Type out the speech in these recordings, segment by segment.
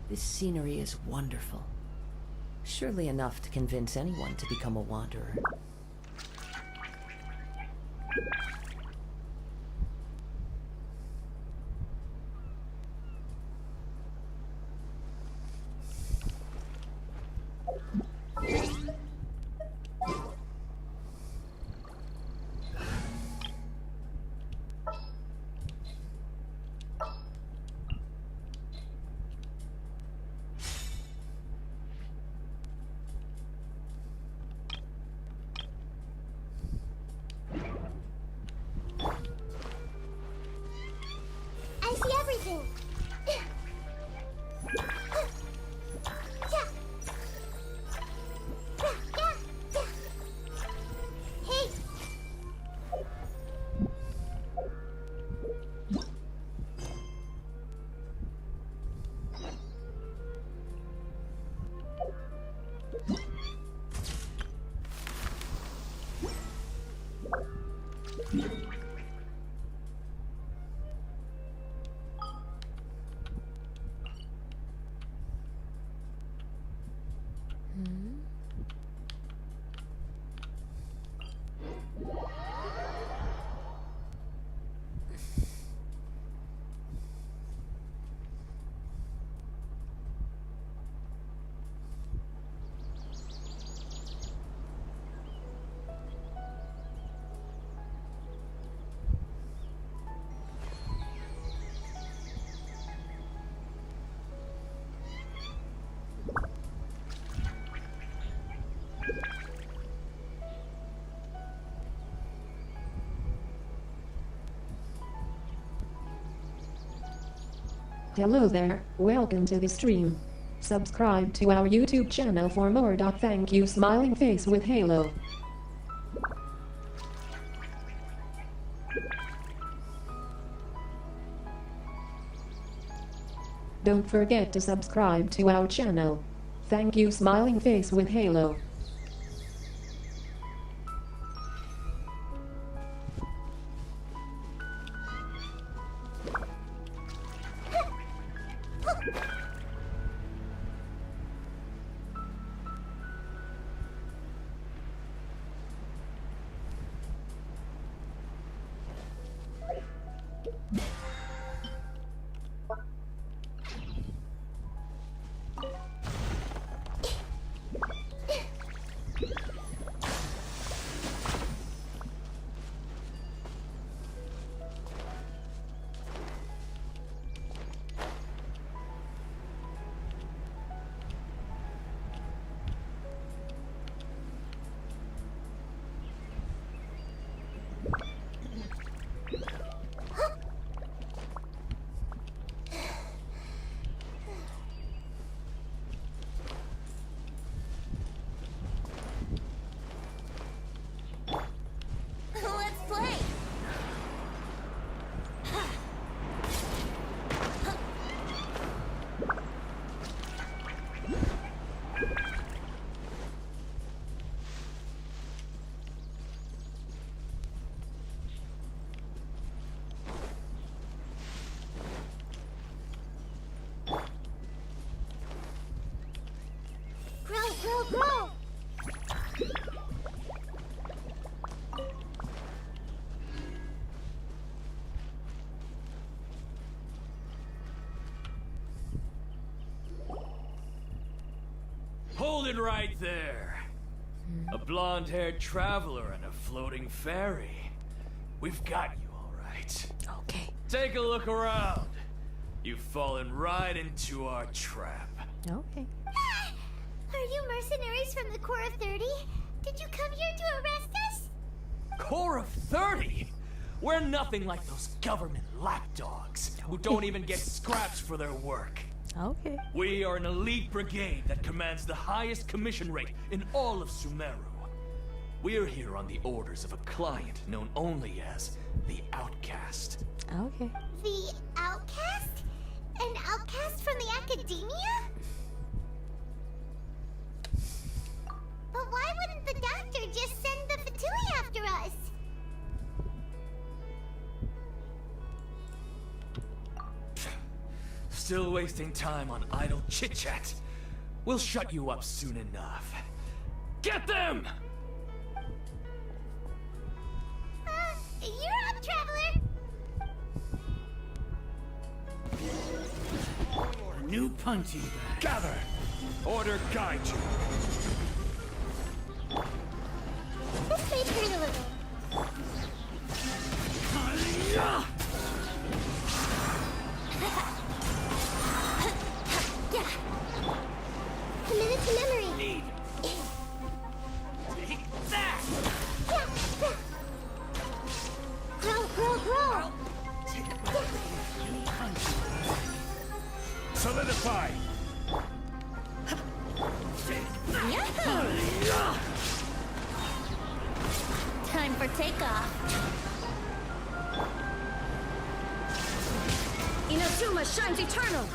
This scenery is wonderful. Surely enough to convince anyone to become a wanderer. I see everything. Hey. Hello there, welcome to the stream. Subscribe to our YouTube channel for more. Thank you, smiling face with Halo. Don't forget to subscribe to our channel. Thank you, smiling face with Halo. Let's play. Grow. Hold it right there. A blonde-haired traveler and a floating fairy. We've got you all right. Okay. Take a look around. You've fallen right into our trap. Okay. Are you mercenaries from the Core of 30? Did you come here to arrest us? Core of 30? We're nothing like those government lapdogs who don't even get scraps for their work. Okay. We are an elite brigade that commands the highest commission rate in all of Sumeru. We're here on the orders of a client known only as the Outcast. Okay. The Outcast? An outcast from the Academia? But why wouldn't the doctor just send the Fatui after us? still wasting time on idle chit-chat, we'll shut you up soon enough. Get them! You're up, Traveler! A new punching bag. Gather! Order guide you. This may hurt a little. Yeah. Yeah. Commit it to memory. Need. Take that. Yeah. Grow. Take my new punching bag. Solidify! Yahoo! Time for takeoff. Inazuma shines eternal!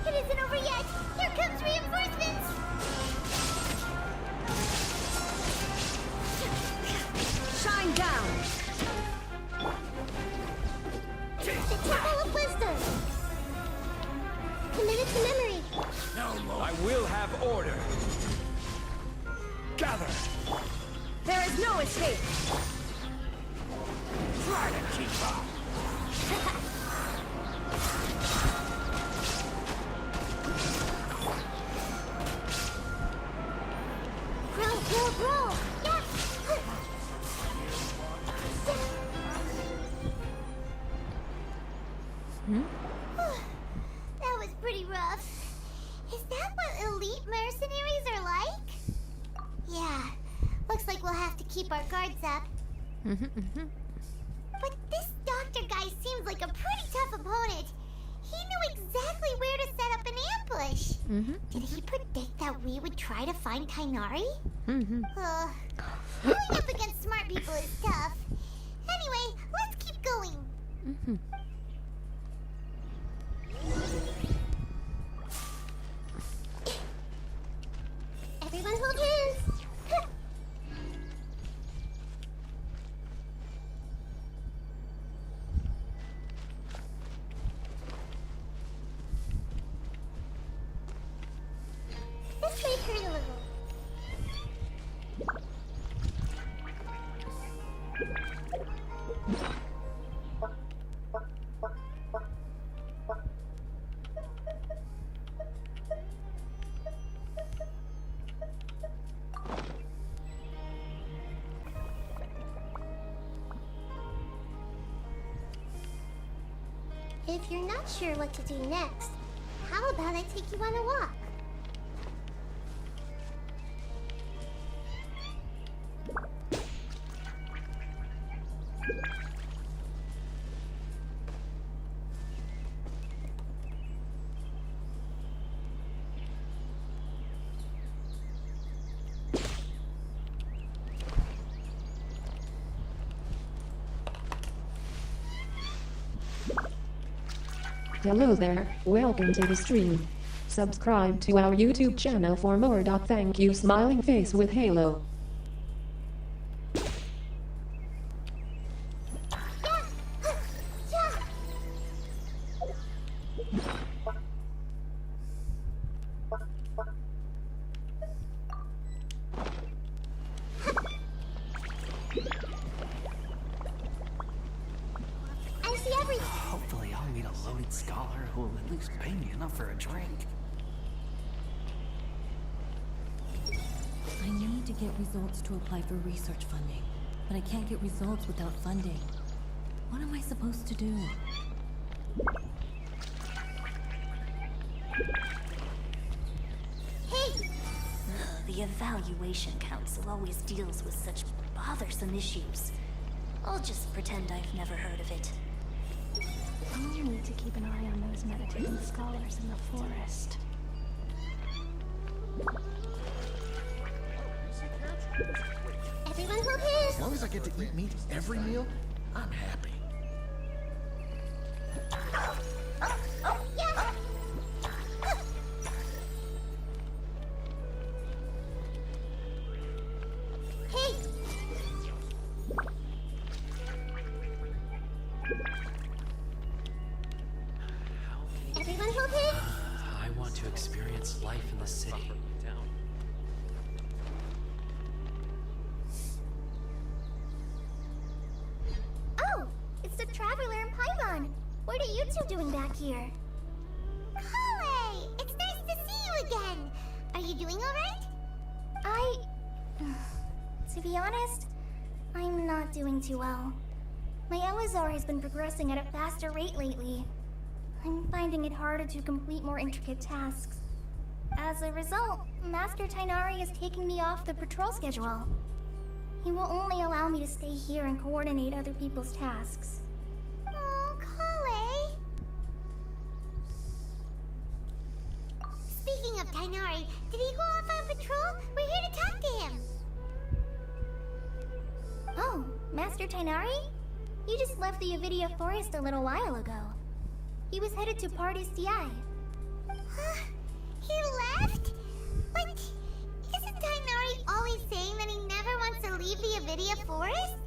It isn't over yet. Here comes reinforcements. Shine down! The Temple of Wisdom. Commit it to memory. No more. I will have order. Gather! There is no escape! Try to keep up. Grow. Yeah. That was pretty rough. Is that what elite mercenaries are like? Yeah. Looks like we'll have to keep our guards up. But this doctor guy seems like a pretty tough opponent. He knew exactly where to set up an ambush. Did he predict that we would try to find Tainari? Going up against smart people is tough. Anyway, let's keep going. Everyone hold hands. This may hurt a little. If you're not sure what to do next, how about I take you on a walk? Hello there, welcome to the stream. Subscribe to our YouTube channel for more. Thank you, smiling face with Halo. I see everything. Hopefully I'll meet a loaded scholar who will at least pay me enough for a drink. I need to get results to apply for research funding, but I can't get results without funding. What am I supposed to do? Hey, The Evaluation Council always deals with such bothersome issues. I'll just pretend I've never heard of it. You need to keep an eye on those meditating scholars in the forest. everyone hold hands. As long as I get to eat meat every meal, I'm happy. Yeah. Hey, two doing back here? Kale! It's nice to see you again! Are you doing alright? To be honest, I'm not doing too well. My Elazar has been progressing at a faster rate lately. I'm finding it harder to complete more intricate tasks. As a result, Master Tainari is taking me off the patrol schedule. He will only allow me to stay here and coordinate other people's tasks. Oh, Kale! Speaking of Tainari, did he go off on patrol? We're here to talk to him! Oh, Master Tainari? You just left the Avidia Forest a little while ago. He was headed to Party's DI. Huh? He left? But isn't Tainari always saying that he never wants to leave the Avidia Forest?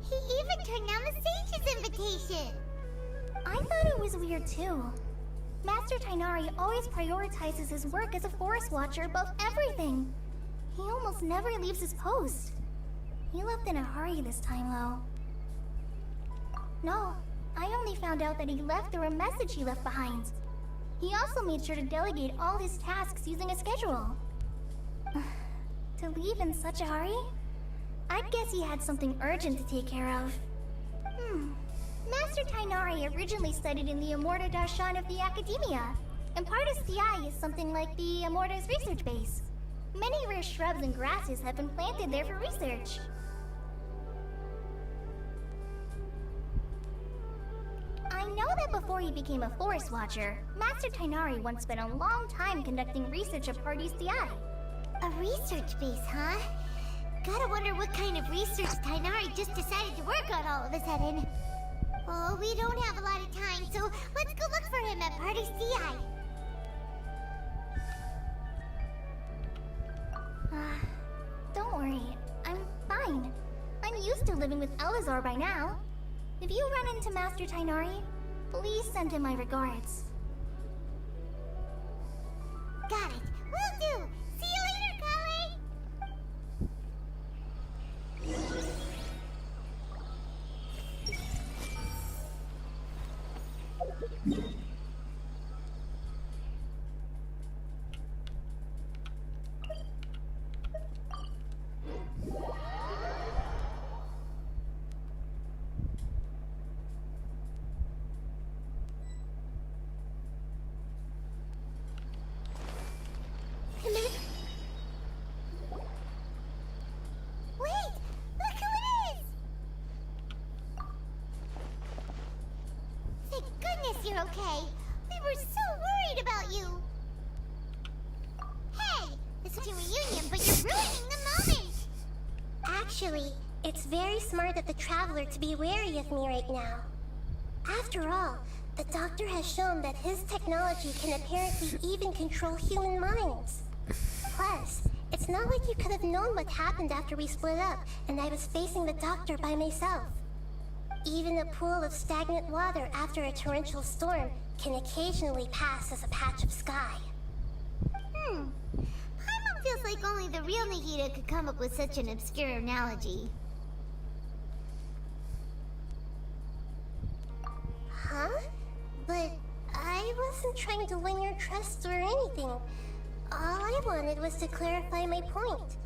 He even turned down the Sage's invitation! I thought it was weird too. Master Tainari always prioritizes his work as a forest watcher above everything. He almost never leaves his post. He left in a hurry this time, though. No, I only found out that he left through a message he left behind. He also made sure to delegate all his tasks using a schedule. To leave in such a hurry? I'd guess he had something urgent to take care of. Master Tainari originally studied in the Immorta Darshan of the Academia, and Partis DI is something like the Immorta's research base. Many rare shrubs and grasses have been planted there for research. I know that before he became a forest watcher, Master Tainari once spent a long time conducting research at Party's DI. A research base, huh? Gotta wonder what kind of research Tainari just decided to work on all of a sudden. Oh, we don't have a lot of time, so let's go look for him at Party's DI. Don't worry. I'm fine. I'm used to living with Elazar by now. If you run into Master Tainari, please send him my regards. Got it. Will do. See you later, Kale! You're okay. We were so worried about you. Hey, this is a reunion, but you're ruining the moment. Actually, it's very smart of the Traveler to be wary of me right now. After all, the Doctor has shown that his technology can apparently even control human minds. Plus, it's not like you could have known what happened after we split up and I was facing the Doctor by myself. Even a pool of stagnant water after a torrential storm can occasionally pass as a patch of sky. Paimon feels like only the real Nahida could come up with such an obscure analogy. Huh? But I wasn't trying to win your trust or anything. All I wanted was to clarify my point.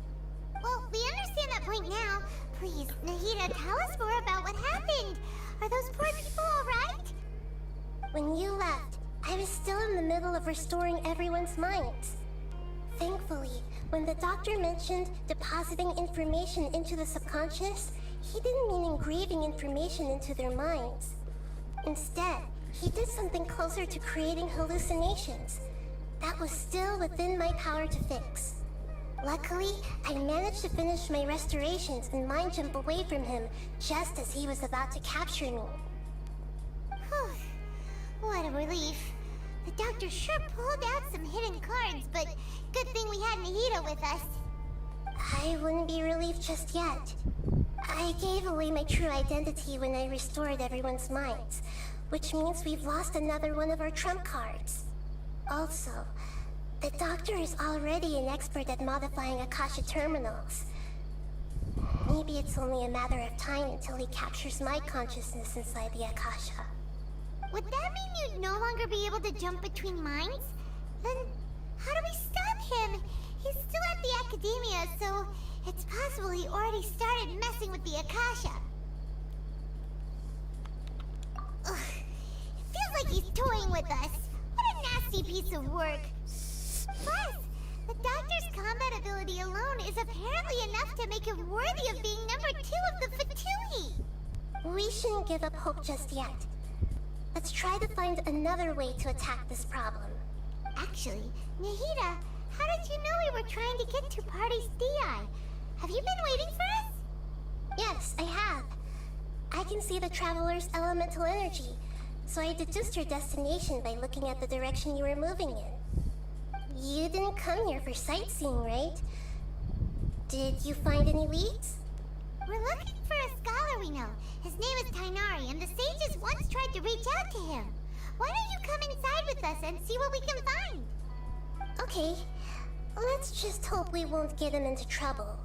Well, we understand that point now. Please, Nahida, tell us more about what happened. Are those poor people alright? When you left, I was still in the middle of restoring everyone's minds. Thankfully, when the Doctor mentioned depositing information into the subconscious, he didn't mean engraving information into their minds. Instead, he did something closer to creating hallucinations. That was still within my power to fix. Luckily, I managed to finish my restorations and mind jump away from him just as he was about to capture me. Whew. What a relief. The Doctor sure pulled out some hidden cards, but good thing we had Nahida with us. I wouldn't be relieved just yet. I gave away my true identity when I restored everyone's minds, which means we've lost another one of our trump cards. Also, the Doctor is already an expert at modifying Akasha terminals. Maybe it's only a matter of time until he captures my consciousness inside the Akasha. Would that mean you'd no longer be able to jump between minds? Then how do we stop him? He's still at the academia, so it's possible he already started messing with the Akasha. Ugh. It feels like he's toying with us. What a nasty piece of work. Plus, the doctor's combat ability alone is apparently enough to make him worthy of being number 2 of the Fatui. We shouldn't give up hope just yet. Let's try to find another way to attack this problem. Actually, Nahida, how did you know we were trying to get to Party's DI? Have you been waiting for us? Yes, I have. I can see the Traveler's elemental energy, so I deduced your destination by looking at the direction you were moving in. You didn't come here for sightseeing, right? Did you find any leads? We're looking for a scholar we know. His name is Tainari, and the sages once tried to reach out to him. Why don't you come inside with us and see what we can find? Okay, let's just hope we won't get him into trouble.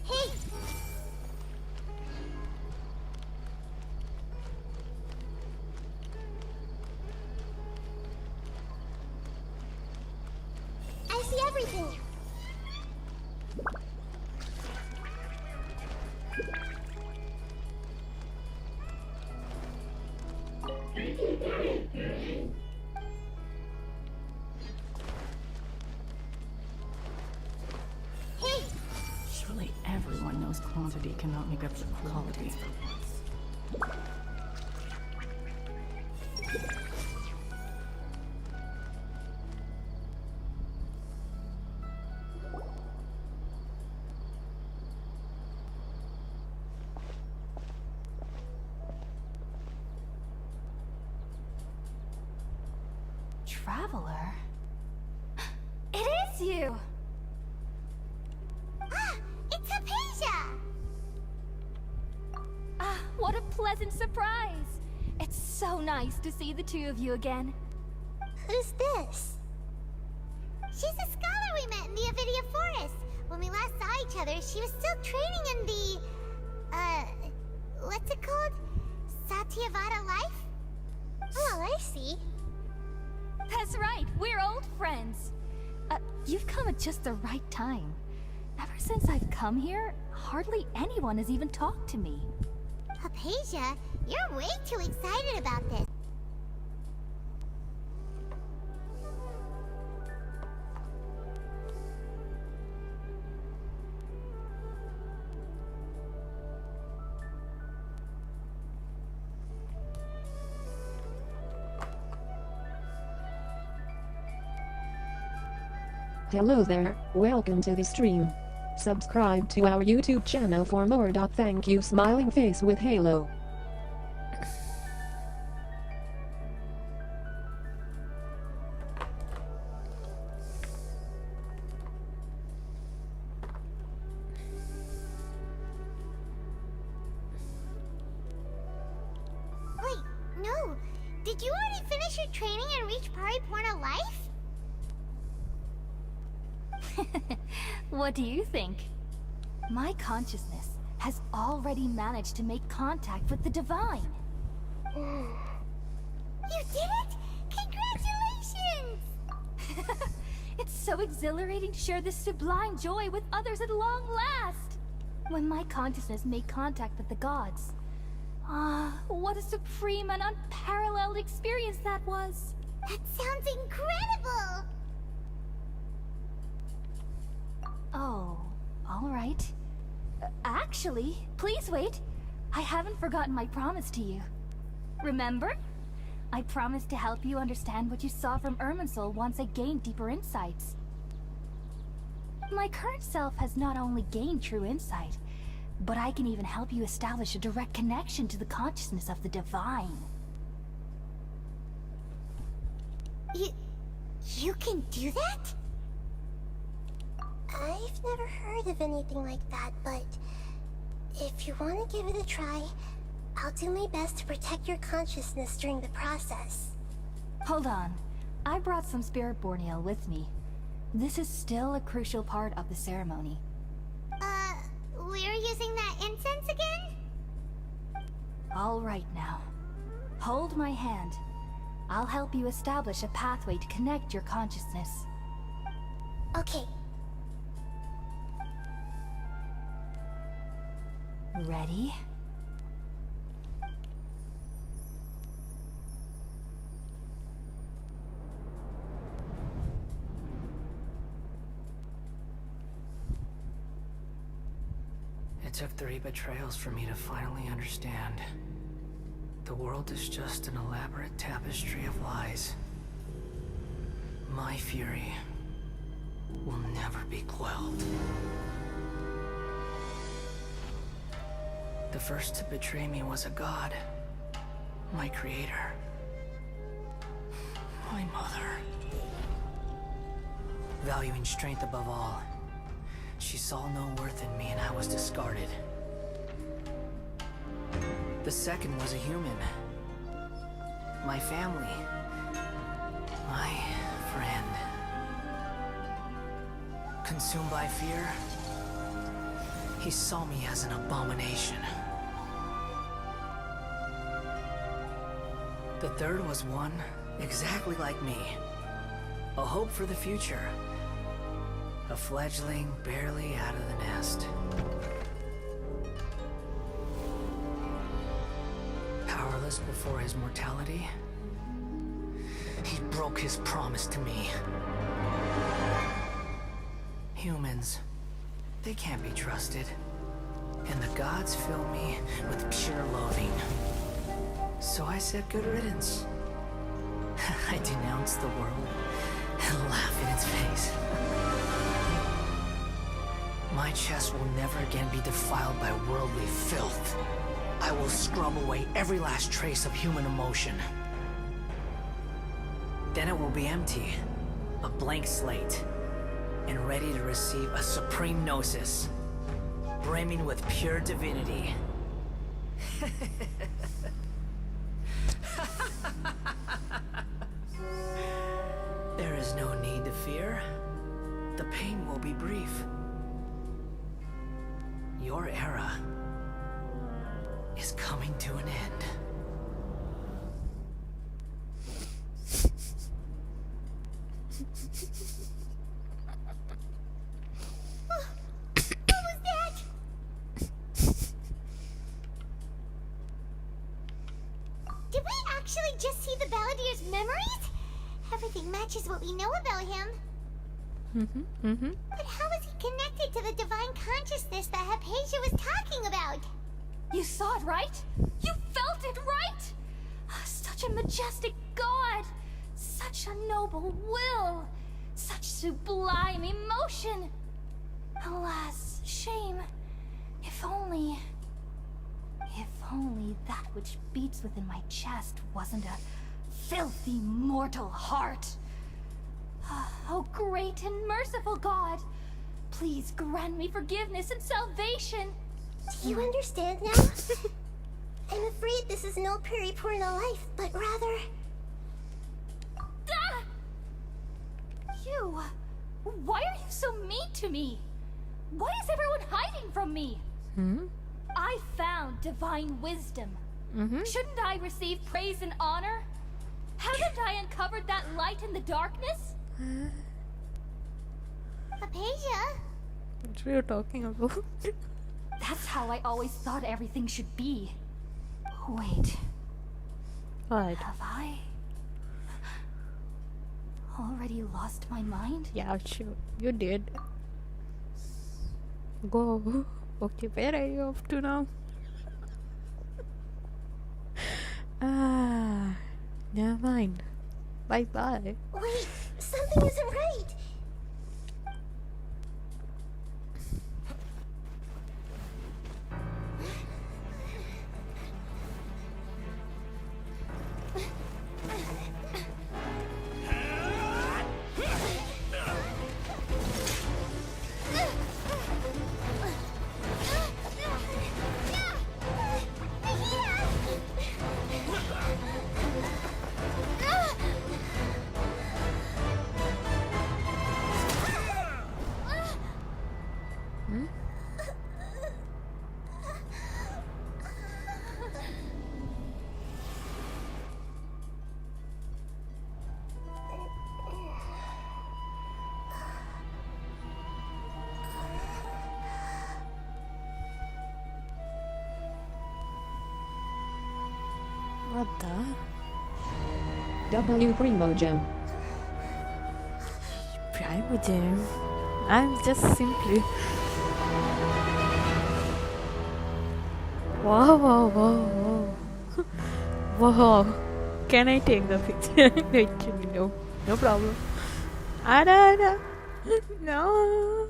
Hey! I see everything! Hey! Surely everyone knows quantity cannot make up for quality. Traveler? It is you! Ah! It's Hypatia! Ah, what a pleasant surprise! It's so nice to see the two of you again. Who's this? She's a scholar we met in the Avidia Forest. When we last saw each other, she was still training in the... what's it called? Satyavada life? Oh, I see. That's right, we're old friends. You've come at just the right time. Ever since I've come here, hardly anyone has even talked to me. Hypatia, you're way too excited about this. Hello there, welcome to the stream. Subscribe to our YouTube channel for more. Thank you, smiling face with Halo. Wait, no. Did you already finish your training and reach Pariporna life? What do you think? My consciousness has already managed to make contact with the divine. You did it! Congratulations! It's so exhilarating to share this sublime joy with others at long last! When my consciousness made contact with the gods. Ah, what a supreme and unparalleled experience that was! That sounds incredible! Oh, all right. Actually, please wait. I haven't forgotten my promise to you. Remember? I promised to help you understand what you saw from Irminsul once I gained deeper insights. My current self has not only gained true insight, but I can even help you establish a direct connection to the consciousness of the divine. You can do that? I've never heard of anything like that, but if you want to give it a try, I'll do my best to protect your consciousness during the process. Hold on. I brought some spirit borneal with me. This is still a crucial part of the ceremony. We're using that incense again? All right now. Hold my hand. I'll help you establish a pathway to connect your consciousness. Okay. Ready? It took 3 betrayals for me to finally understand. The world is just an elaborate tapestry of lies. My fury will never be quelled. The first to betray me was a god. My creator. My mother. Valuing strength above all, she saw no worth in me and I was discarded. The second was a human. My family. My friend. Consumed by fear, he saw me as an abomination. The third was one exactly like me. A hope for the future. A fledgling barely out of the nest. Powerless before his mortality, he broke his promise to me. Humans, they can't be trusted. And the gods fill me with pure loathing. So I said good riddance. I denounced the world and laugh in its face. My chest will never again be defiled by worldly filth. I will scrub away every last trace of human emotion. Then it will be empty, a blank slate, and ready to receive a supreme gnosis, brimming with pure divinity. There is no need to fear. The pain will be brief. Your era is coming to an end. What was that? Did we actually just see the Baladier's memories? Everything matches what we know about him. But how is he connected to the divine consciousness that Hypatia was talking about? You saw it, right? You felt it, right? Such a majestic god! Such a noble will! Such sublime emotion! Alas, shame. If only that which beats within my chest wasn't a filthy mortal heart. Oh, great and merciful God, please grant me forgiveness and salvation. Do you understand now? I'm afraid this is no periporno life, but rather... Ah! You... Why are you so mean to me? Why is everyone hiding from me? I found divine wisdom. Shouldn't I receive praise and honor? Haven't I uncovered that light in the darkness? Hypatia? What are you talking about? That's how I always thought everything should be. Wait. What? Have I already lost my mind? Yeah, sure. You did. Go. Okay, where are you off to now? Never mind. Bye-bye. Wait, something isn't right. What the? W Primo Gem. Primogen. I'm just simply. Whoa, whoa, whoa, whoa. Whoa. Can I take the picture? Actually, no. No problem. Ada. No.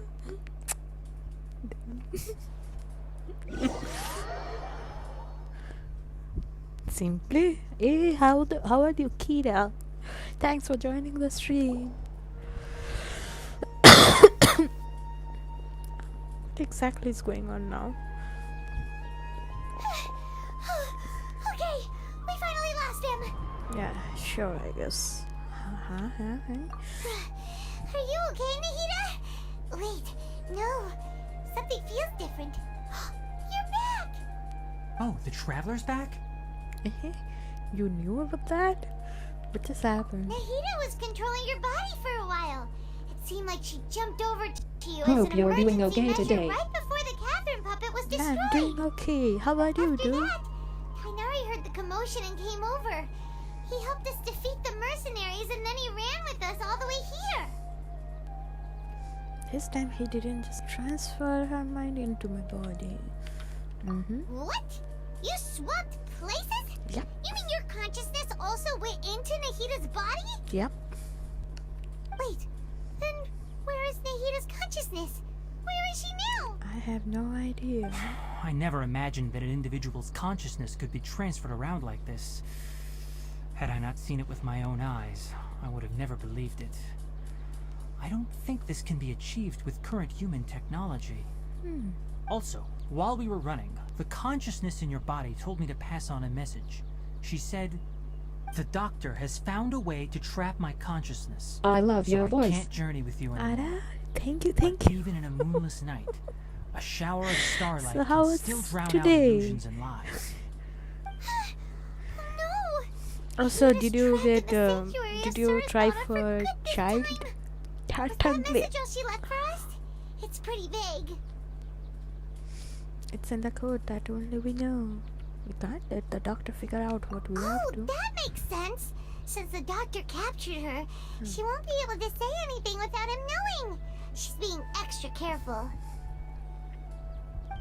Simply. Hey, how are you, Kira? Thanks for joining the stream. What exactly is going on now? Okay, we finally lost him. Yeah, sure, I guess. Are you okay, Nahida? Wait, no. Something feels different. You're back! Oh, the Traveler's back? You knew about that? What just happened? Nahida was controlling your body for a while. It seemed like she jumped over to you Hope as an you're doing emergency okay measure today. right before the Catherine puppet was Yeah, destroyed. I'm doing okay. How about you, After dude? that, Kainari heard the commotion and came over. He helped us defeat the mercenaries and then he ran with us all the way here. This time he didn't just transfer her mind into my body. What? You swapped places? Yep. You mean your consciousness also went into Nahida's body? Yep. Wait, then where is Nahida's consciousness? Where is she now? I have no idea. I never imagined that an individual's consciousness could be transferred around like this. Had I not seen it with my own eyes, I would have never believed it. I don't think this can be achieved with current human technology. Also, while we were running, the consciousness in your body told me to pass on a message. She said, "The doctor has found a way to trap my consciousness. I love so your I voice. can't journey with you anymore." Ada, thank you. Even in a moonless night, a shower of starlight So how can was still drown out today? illusions and lies. Also, did you get sanctuary did of you try Suratana for for good this child? Was that Tartaglia. message all she left for us? It's pretty vague. It's in the code that only we know. We can't let the doctor figure out what we Oh, have to. that makes sense. Since the doctor captured her, she won't be able to say anything without him knowing. She's being extra careful.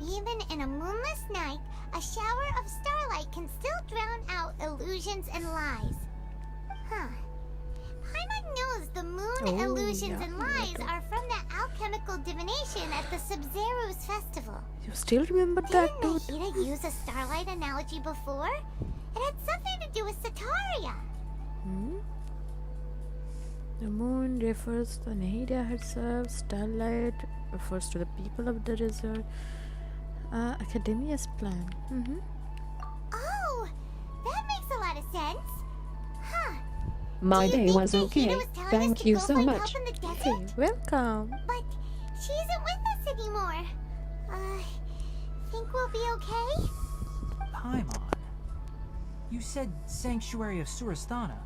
Even in a moonless night, a shower of starlight can still drown out illusions and lies. Huh. Paimon knows the moon illusions and lies are from the alchemical divination at the Sub-Zero's festival. You still remember that, Didn't dude? Nahida use a starlight analogy before? It had something to do with Sataria. The moon refers to Nahida herself. Starlight refers to the people of the desert. Academia's plan. Oh, that makes a lot of sense. Huh. My Do you day think was Nahida okay. was telling us Thank to you go so find much. help in the desert? Hey, welcome. But she isn't with us anymore. Think we'll be okay? Paimon, you said Sanctuary of Surasthana.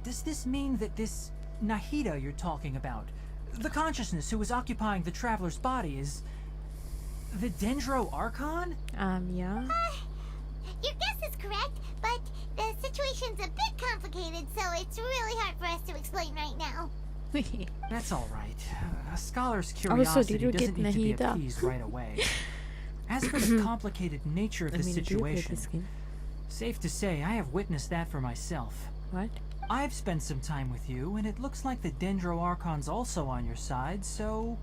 Does this mean that this Nahida you're talking about, the consciousness who is occupying the traveler's body, is the Dendro Archon? Yeah. Your guess is correct, but the situation's a bit complicated, so it's really hard for us to explain right now. That's all right. A scholar's Also, curiosity did you doesn't get need to be Nahida? appeased right away. As for the complicated nature of the do you play situation, this game? safe to say I have witnessed that for myself. What? I've spent some time with you, and it looks like the Dendro Archon's also on your side, so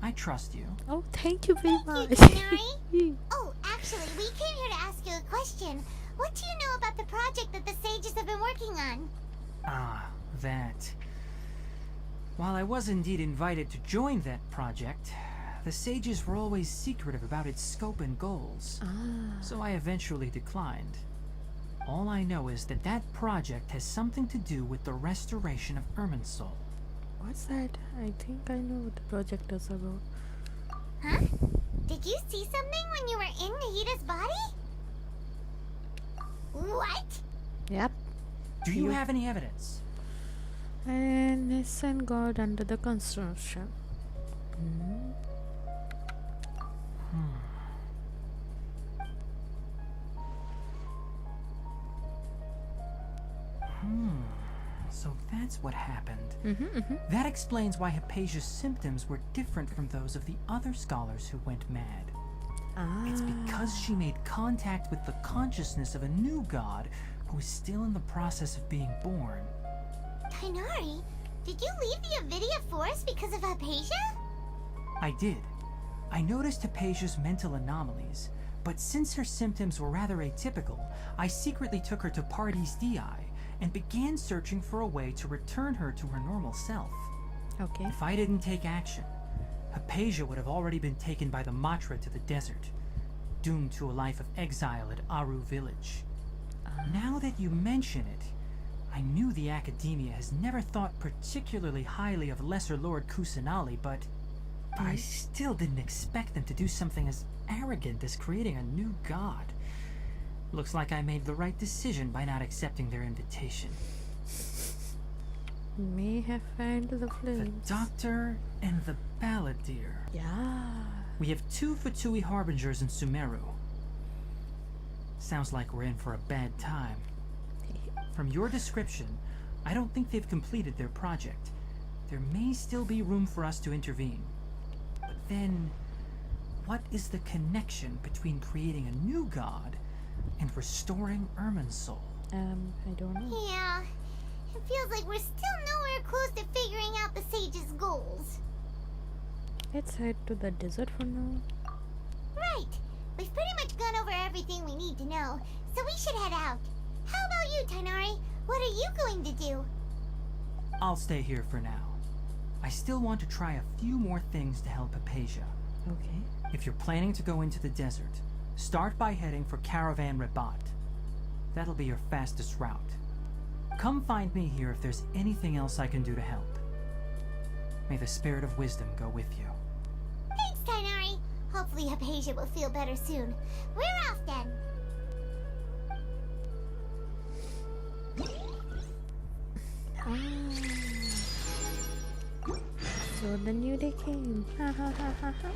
I trust you. Oh, thank you very much. Kainari? Oh, actually, we came here to ask you a question. What do you know about the project that the sages have been working on? Ah, that. While I was indeed invited to join that project, the sages were always secretive about its scope and goals. So I eventually declined. All I know is that that project has something to do with the restoration of Irminsul. What's that? I think I know what the project is about. Huh? Did you see something when you were in Nahida's body? What? Yep. Do you have any evidence? And his son got under the construction. So that's what happened. That explains why Hypatia's symptoms were different from those of the other scholars who went mad. It's because she made contact with the consciousness of a new god who is still in the process of being born. Tighnari, did you leave the Avidia Forest because of Hypatia? I did. I noticed Hypatia's mental anomalies, but since her symptoms were rather atypical, I secretly took her to Party's DI and began searching for a way to return her to her normal self. Okay. If I didn't take action, Hypatia would have already been taken by the Matra to the desert, doomed to a life of exile at Aru village. Now that you mention it, I knew the Academia has never thought particularly highly of Lesser Lord Kusanali, but I still didn't expect them to do something as arrogant as creating a new god. Looks like I made the right decision by not accepting their invitation. May have found the flames. The Doctor and the Balladeer. Yeah. We have 2 Fatui Harbingers in Sumeru. Sounds like we're in for a bad time. From your description, I don't think they've completed their project. There may still be room for us to intervene. But then, what is the connection between creating a new god and restoring Irminsul? I don't know. Yeah, it feels like we're still nowhere close to figuring out the Sage's goals. Let's head to the desert for now. Right. We've pretty much gone over everything we need to know, so we should head out. How about you, Tighnari? What are you going to do? I'll stay here for now. I still want to try a few more things to help Hypatia. Okay. If you're planning to go into the desert, start by heading for Caravan Rabat. That'll be your fastest route. Come find me here if there's anything else I can do to help. May the spirit of wisdom go with you. Thanks, Tighnari. Hopefully Hypatia will feel better soon. We're off then. So the new day came. Ha ha ha ha ha.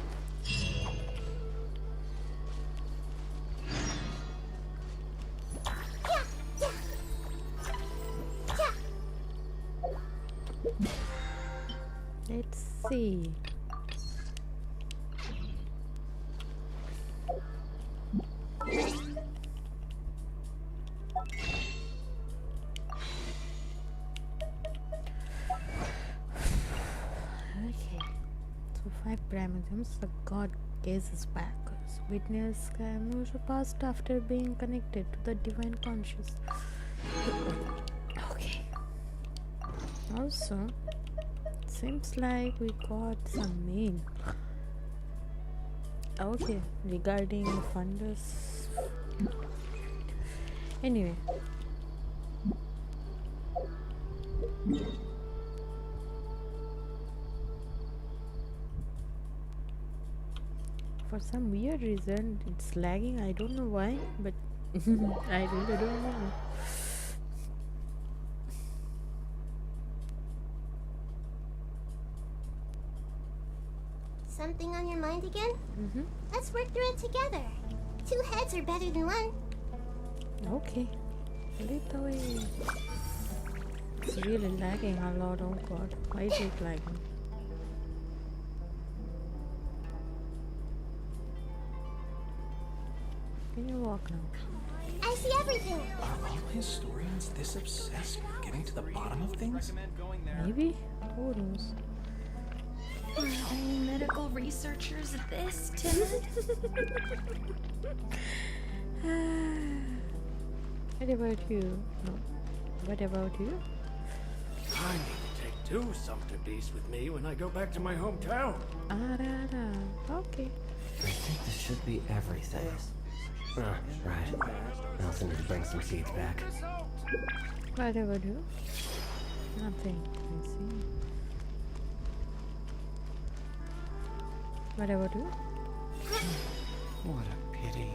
Let's see. Okay, so 5 Brahmins, the god gazes back. Witness moves past after being connected to the divine conscious. Okay. Also, seems like we got some mail. Okay, regarding funders. Anyway. For some weird reason, it's lagging. I don't know why, but I really don't know. Something on your mind again? Let's work through it together. 2 heads are better than 1. Okay. Lead the way. It's really lagging a lot. Oh god. Why is it lagging? Can you walk now? I see everything. Are all historians this obsessed with getting to the bottom of things? Maybe? Who knows? Are any medical researchers this timid? What about you? No. What about you? I need to take 2 sumpter beasts with me when I go back to my hometown. Okay. I think this should be everything. Right. I also need to bring some seeds back. What about you? Nothing. I see. What about you? What a pity.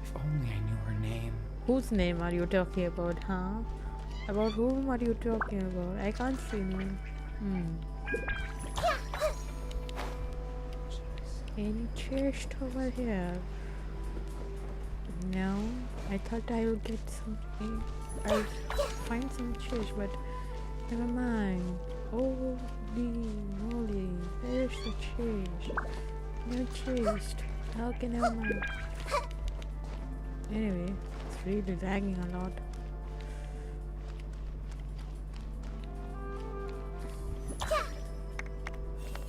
If only I knew her name. Whose name are you talking about, huh? About whom are you talking about? I can't see name. Any chest over here? No, I thought I would get something. I'll find some chest, but Never mind. Holy moly. There's the chest. No chest. Okay, never mind. Anyway, it's really lagging a lot.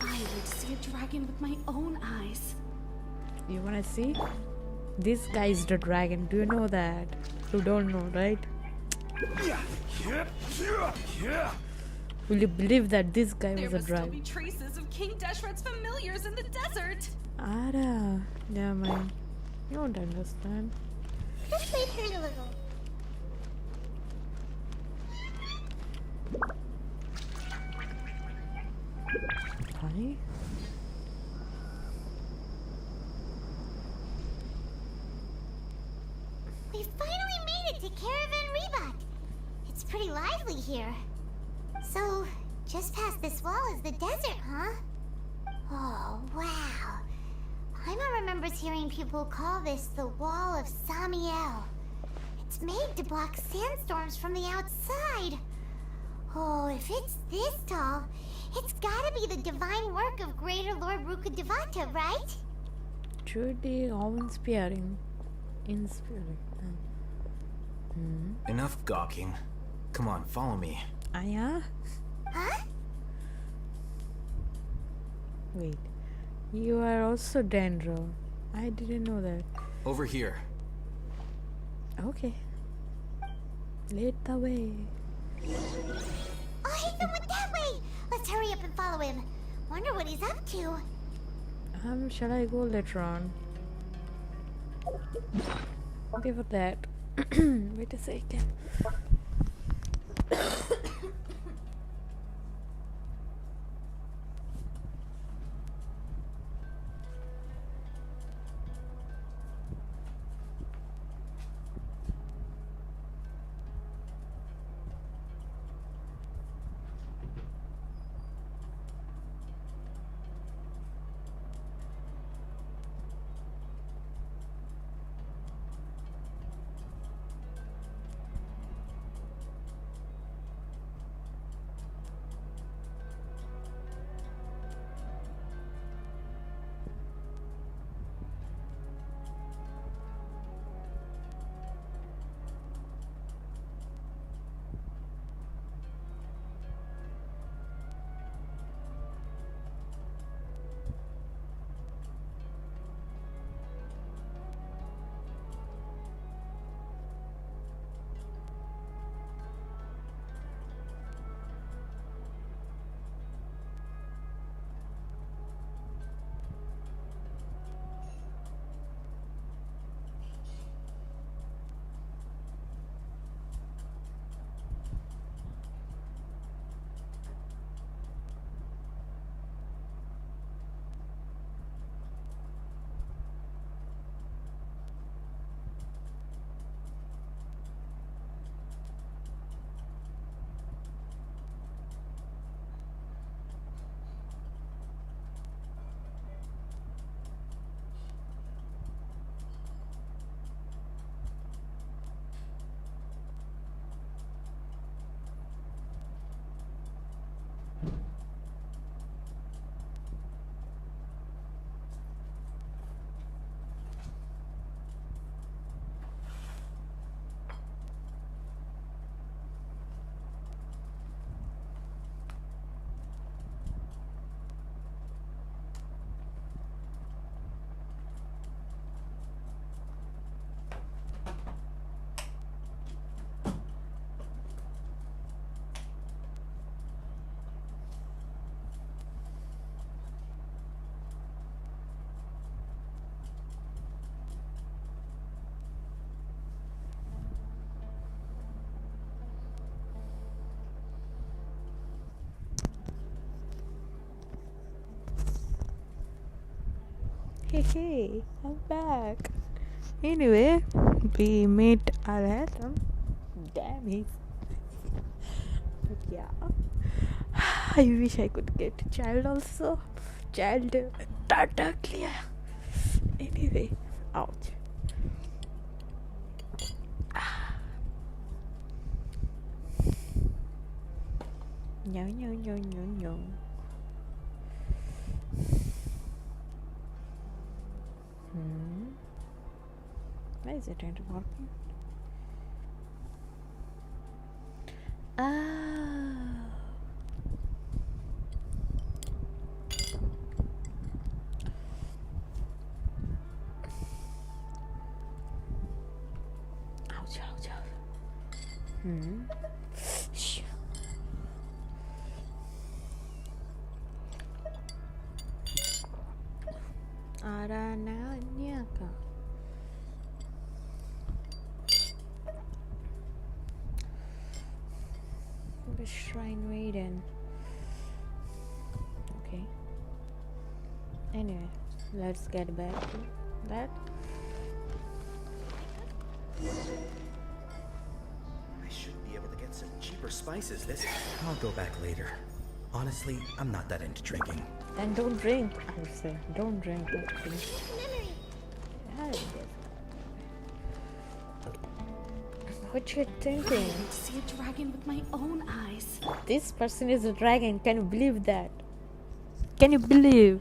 I would see a dragon with my own eyes. You wanna see? This guy is the dragon. Do you know that? You don't know, right? Will you believe that this guy was a There dragon? must still be traces of King Deshret's familiars in the desert. Ada, never mind. You don't understand. This might hurt a little. Hi. We finally made it to Caravan Reebok. It's pretty lively here. So, just past this wall is the desert, huh? Oh, wow. Paimon remembers hearing people call this the Wall of Samiel. It's made to block sandstorms from the outside. Oh, if it's this tall, it's gotta be the divine work of Greater Lord Rukkhadevata, right? Truly awe-inspiring. Inspiring. Enough gawking. Come on, follow me. Aya? Huh? Wait. You are also Dendro. I didn't know that. Over here. Okay. Lead the way. Oh, he went that way! Let's hurry up and follow him. Wonder what he's up to. Shall I go later on? Okay for that. Wait a second. Hey, I'm back. Anyway, we met Archon. Damn it. But yeah, I wish I could get a child also. Child, data clear. Anyway, ouch. No, no, no, no, no. Why is it not working? Ouch, ouch, ouch. Shh. Arananya-ka. The Shrine Maiden. Okay. Anyway, let's get back to that. I should be able to get some cheaper spices this time. I'll go back later. Honestly, I'm not that into drinking. Then don't drink, I would say. Don't drink, actually. What you thinking? I see a dragon with my own eyes. This person is a dragon. Can you believe that? Can you believe?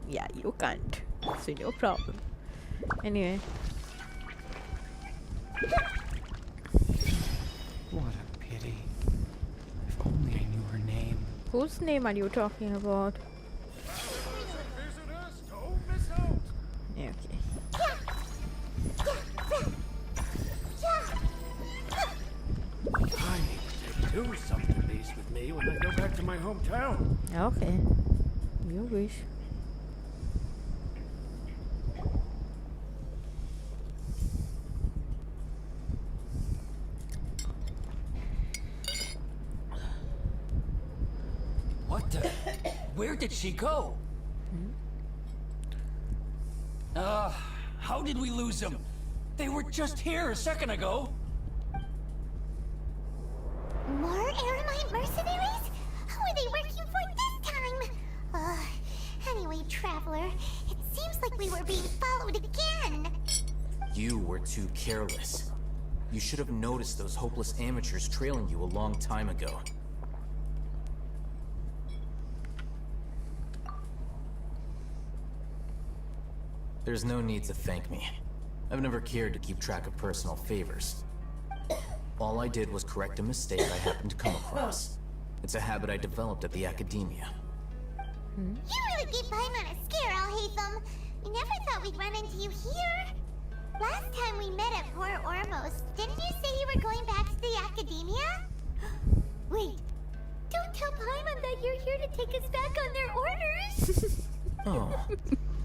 Yeah, you can't. So no problem. Anyway. What a pity. If only I knew her name. Whose name are you talking about? Yeah, okay. I need to take two something beasts with me when I go back to my hometown. Okay. You wish. What the? Where did she go? How did we lose them? They were just here a second ago. More Aramite mercenaries? Who are they working for this time? Anyway, Traveler, it seems like we were being followed again. You were too careless. You should have noticed those hopeless amateurs trailing you a long time ago. There's no need to thank me. I've never cared to keep track of personal favors. All I did was correct a mistake I happened to come across. It's a habit I developed at the academia. You really gave Paimon a scare, Al-Haytham. We never thought we'd run into you here. Last time we met at Port Ormos, didn't you say you were going back to the academia? Wait, don't tell Paimon that you're here to take us back on their orders. Oh,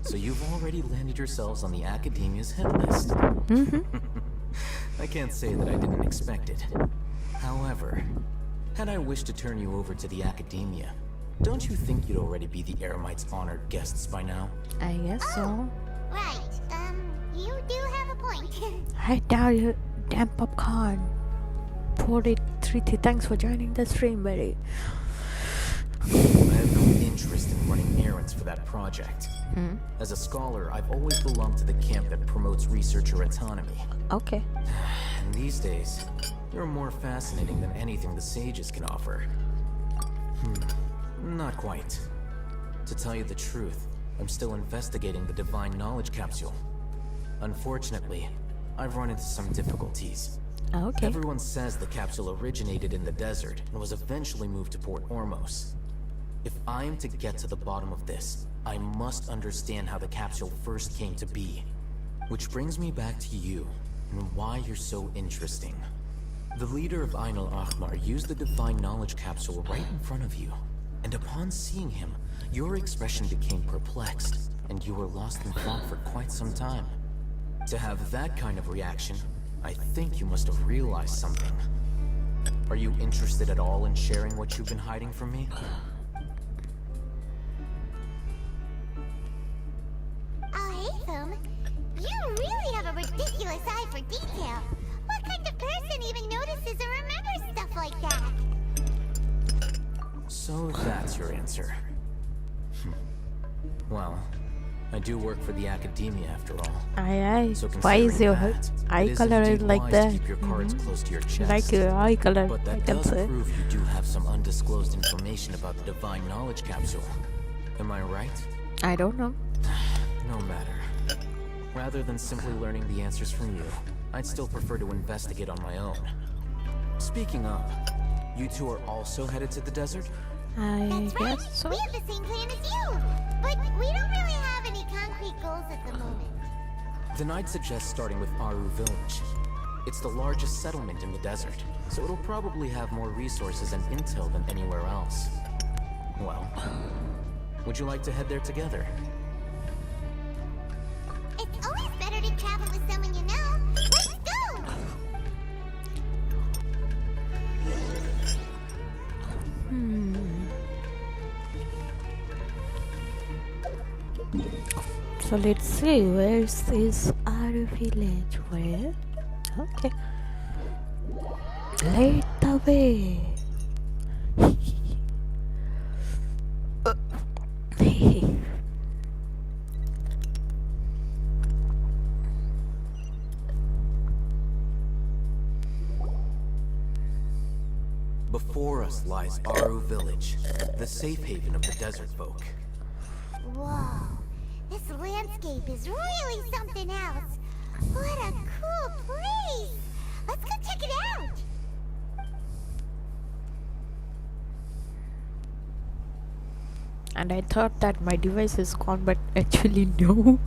so you've already landed yourselves on the academia's hit list. I can't say that I didn't expect it. However, had I wished to turn you over to the academia, don't you think you'd already be the Eremites' honored guests by now? I guess so. Right, you do have a point. Hi, damn popcorn. 43, thanks for joining the stream, buddy. I have no interest in running errands for that project. As a scholar, I've always belonged to the camp that promotes researcher autonomy. Okay. And these days, you're more fascinating than anything the sages can offer. Not quite. To tell you the truth, I'm still investigating the Divine Knowledge Capsule. Unfortunately, I've run into some difficulties. Okay. Everyone says the capsule originated in the desert and was eventually moved to Port Ormos. If I am to get to the bottom of this, I must understand how the capsule first came to be. Which brings me back to you, and why you're so interesting. The leader of Ain al-Ahmar used the Divine Knowledge Capsule right in front of you, and upon seeing him, your expression became perplexed, and you were lost in thought for quite some time. To have that kind of reaction, I think you must have realized something. Are you interested at all in sharing what you've been hiding from me? Al-Haytham, you really have a ridiculous eye for detail. What kind of person even notices or remembers stuff like that? So that's your answer. Well, I do work for the academia after all. Aye. So Why is your considering that, eye it is color indeed like wise that? to keep your cards close to your chest. Like your eye color, But I that can does say. prove you do have some undisclosed information about the divine knowledge capsule. Am I right? I don't know. No matter. Rather than simply learning the answers from you, I'd still prefer to investigate on my own. Speaking of, you two are also headed to the desert? I Right. guess so. We have the same plan as you, but we don't really have any concrete goals at the moment. Then I'd suggest starting with Aru Village. It's the largest settlement in the desert, so it'll probably have more resources and intel than anywhere else. Well, would you like to head there together? It's always better to travel with someone you know. Let's go! So let's see, where is our village? Where? Okay. Lead the way. Before us lies Aru Village, the safe haven of the desert folk. Whoa, this landscape is really something else. What a cool place! Let's go check it out! And I thought that my device is gone, but actually no.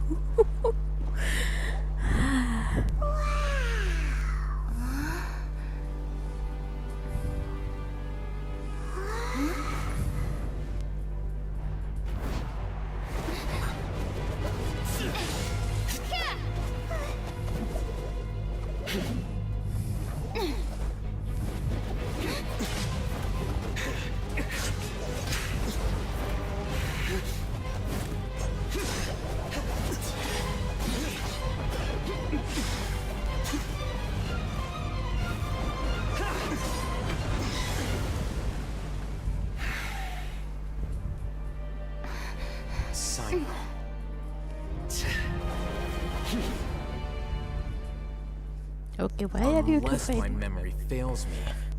Okay, why are you two Unless my fighting? memory fails me,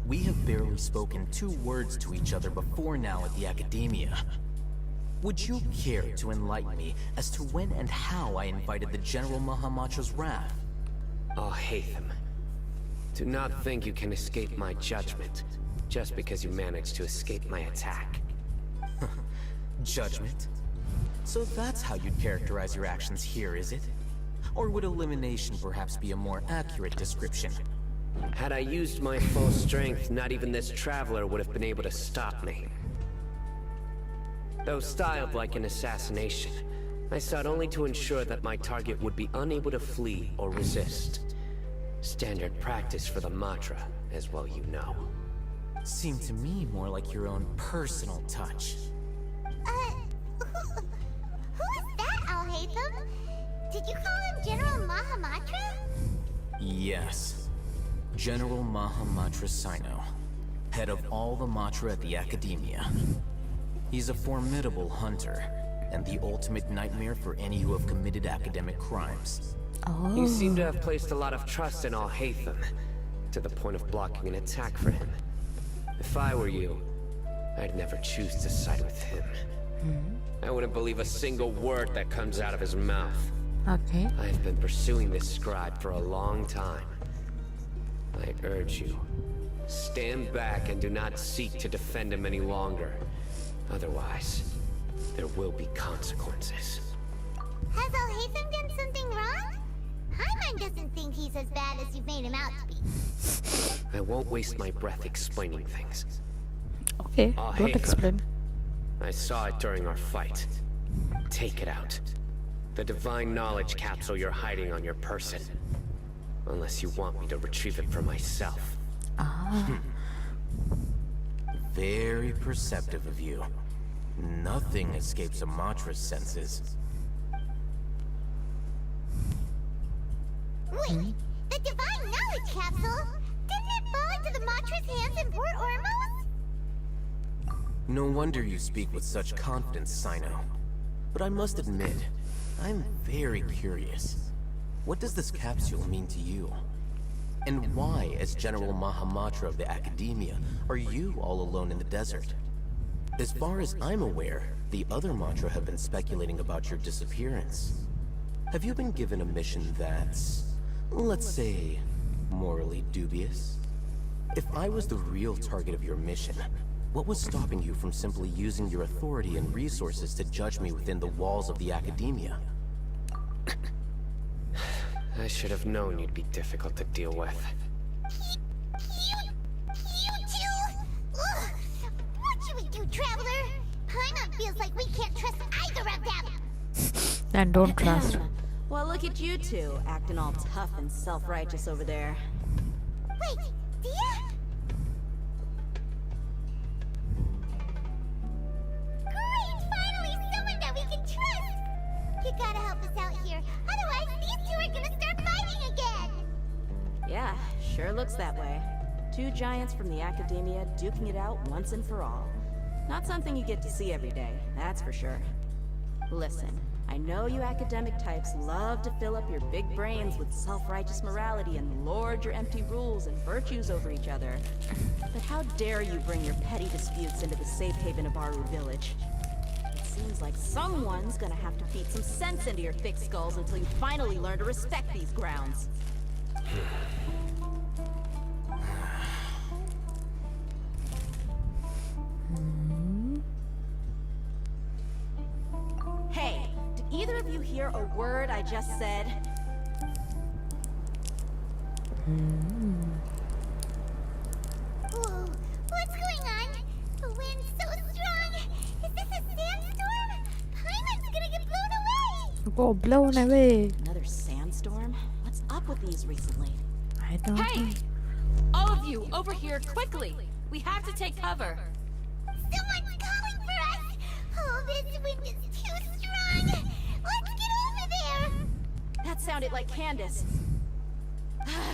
we have barely spoken 2 words to each other before now at the academia. Would you care to enlighten me as to when and how I invited the General Mahamatra's wrath? Oh, Hatham. Do not think you can escape my judgment, just because you managed to escape my attack. Judgment? So that's how you'd characterize your actions here, is it? Or would elimination perhaps be a more accurate description? Had I used my full strength, not even this traveler would have been able to stop me. Though styled like an assassination, I sought only to ensure that my target would be unable to flee or resist. Standard practice for the Matra, as well you know. Seemed to me more like your own personal touch. Who is that, Al-Haytham? Did you call him General Mahamatra? Yes. General Mahamatra Sino, head of all the Matra at the Academia. He's a formidable hunter, and the ultimate nightmare for any who have committed academic crimes. Oh. You seem to have placed a lot of trust in Al-Haytham, to the point of blocking an attack for him. If I were you, I'd never choose to side with him. I wouldn't believe a single word that comes out of his mouth. Okay. I've been pursuing this scribe for a long time. I urge you, stand back and do not seek to defend him any longer. Otherwise, there will be consequences. Has Al-Haytham done something wrong? Hyman doesn't think he's as bad as you've made him out to be. I won't waste my breath explaining things. Okay, don't Haytham. explain. I saw it during our fight. Take it out. The divine knowledge capsule you're hiding on your person. Unless you want me to retrieve it for myself. Ah. Very perceptive of you. Nothing escapes a Matra's senses. Wait, the divine knowledge capsule? Didn't it fall into the Matra's hands in Port Ormos? No wonder you speak with such confidence, Sino. But I must admit, I'm very curious. What does this capsule mean to you? And why, as General Mahamatra of the Academia, are you all alone in the desert? As far as I'm aware, the other Matra have been speculating about your disappearance. Have you been given a mission that's, let's say, morally dubious? If I was the real target of your mission, what was stopping you from simply using your authority and resources to judge me within the walls of the Academia? I should have known you'd be difficult to deal with. You two? Ugh. What should we do, Traveler? Paimon feels like we can't trust either of them. And don't trust. Well, look at you two, acting all tough and self-righteous over there. Wait, Dia? Great! Finally someone that we can trust! You gotta help us out here, otherwise these two are gonna start fighting again! Yeah, sure looks that way. Two giants from the Academia duking it out once and for all. Not something you get to see every day, that's for sure. Listen, I know you academic types love to fill up your big brains with self-righteous morality and lord your empty rules and virtues over each other. But how dare you bring your petty disputes into the safe haven of Aru Village? It seems like someone's gonna have to feed some sense into your thick skulls until you finally learn to respect these grounds. Hey, did either of you hear a word I just said? Whoa, what's going on? The wind's so strong! Is this a sandstorm? Paimon's gonna get blown away! Go blown away. Another sandstorm? What's up with these recently? I don't know. Hey! All of you, over here, quickly! We have to take cover. Someone's calling for us! Oh, this wind is too strong! Let's get over there! That sounded like Candace.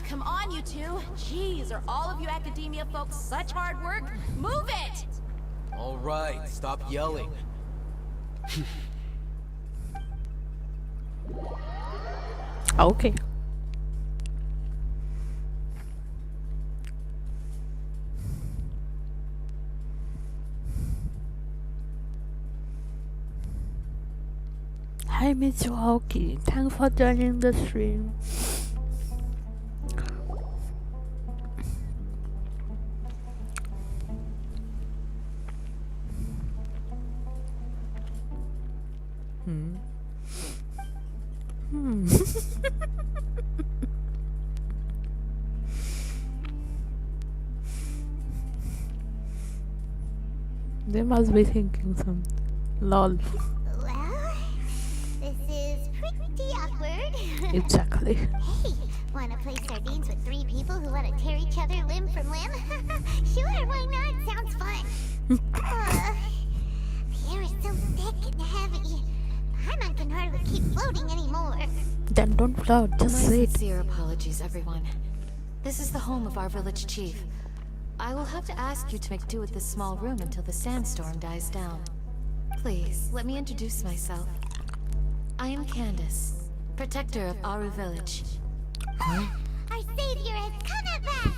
Come on, you two. Jeez, are all of you Academia folks such hard work? Move it! All right, stop yelling. Okay. Hi Miss Hockey, thanks for joining the stream. They must be thinking some lol. Well, this is pretty awkward. Exactly. Hey, wanna play sardines with three people who wanna tear each other limb from limb? Sure, why not? Sounds fun. The air is so thick and heavy. Paimon can hardly keep floating anymore. Then don't float, just My sit. sincere apologies, everyone. This is the home of our village chief. I will have to ask you to make do with this small room until the sandstorm dies down. Please, let me introduce myself. I am Candace, protector of Aru Village. Our savior has come at last!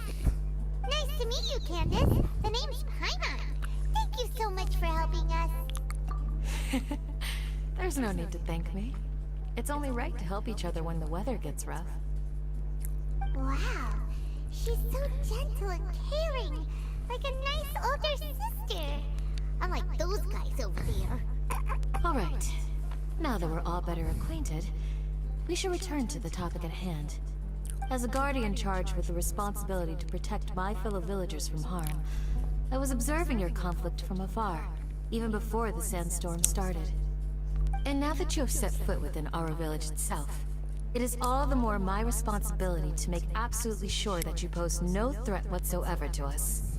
Nice to meet you, Candace. The name's Paimon. Thank you so much for helping us. There's no need to thank me. It's only right to help each other when the weather gets rough. Wow, she's so gentle and caring, like a nice older sister. Unlike those guys over there. All right. Now that we're all better acquainted, we should return to the topic at hand. As a guardian charged with the responsibility to protect my fellow villagers from harm, I was observing your conflict from afar, even before the sandstorm started. And now that you have set foot within Aru Village itself, it is all the more my responsibility to make absolutely sure that you pose no threat whatsoever to us.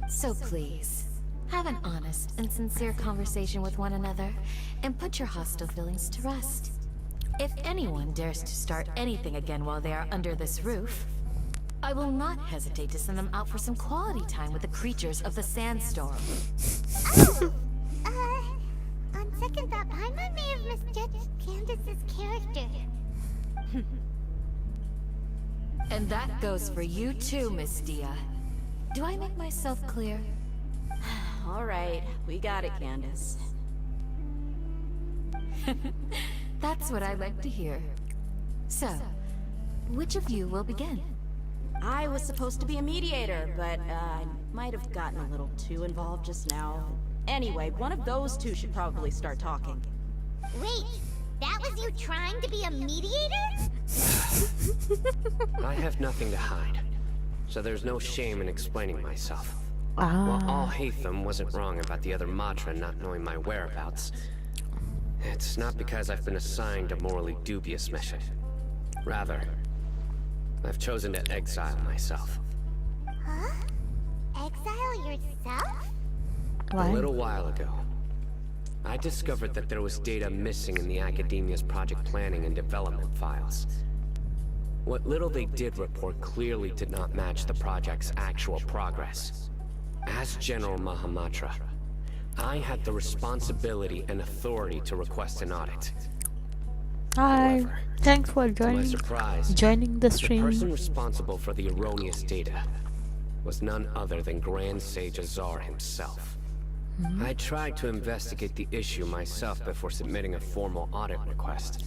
So please, have an honest and sincere conversation with one another, and put your hostile feelings to rest. If anyone dares to start anything again while they are under this roof, I will not hesitate to send them out for some quality time with the creatures of the sandstorm. On second thought, Paimon may have misjudged Candace's character. And that goes for you too, Miss Dia. Do I make myself clear? All right, we got it, Candace. That's what I like to hear. So, which of you will begin? I was supposed to be a mediator, but I might have gotten a little too involved just now. Anyway, one of those two should probably start talking. Wait, that was you trying to be a mediator? I have nothing to hide, so there's no shame in explaining myself. While Al-Haytham wasn't wrong about the other Matra not knowing my whereabouts, it's not because I've been assigned a morally dubious mission. Rather, I've chosen to exile myself. Huh? Exile yourself? A little while ago, I discovered that there was data missing in the Academia's project planning and development files. What little they did report clearly did not match the project's actual progress. As General Mahamatra, I had the responsibility and authority to request an audit. Hi, However, thanks for to my joining surprise, the stream. The person responsible for the erroneous data was none other than Grand Sage Azar himself. I tried to investigate the issue myself before submitting a formal audit request,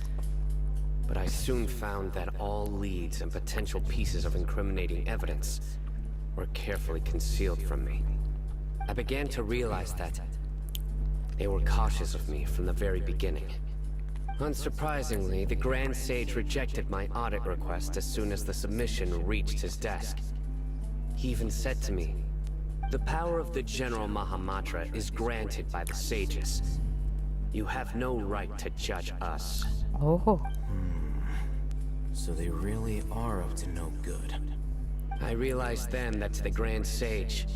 but I soon found that all leads and potential pieces of incriminating evidence were carefully concealed from me. I began to realize that they were cautious of me from the very beginning. Unsurprisingly, the Grand Sage rejected my audit request as soon as the submission reached his desk. He even said to me, "The power of the General Mahamatra is granted by the sages. You have no right to judge us." Oh. So they really are up to no good. I realized then that to the Grand Sage,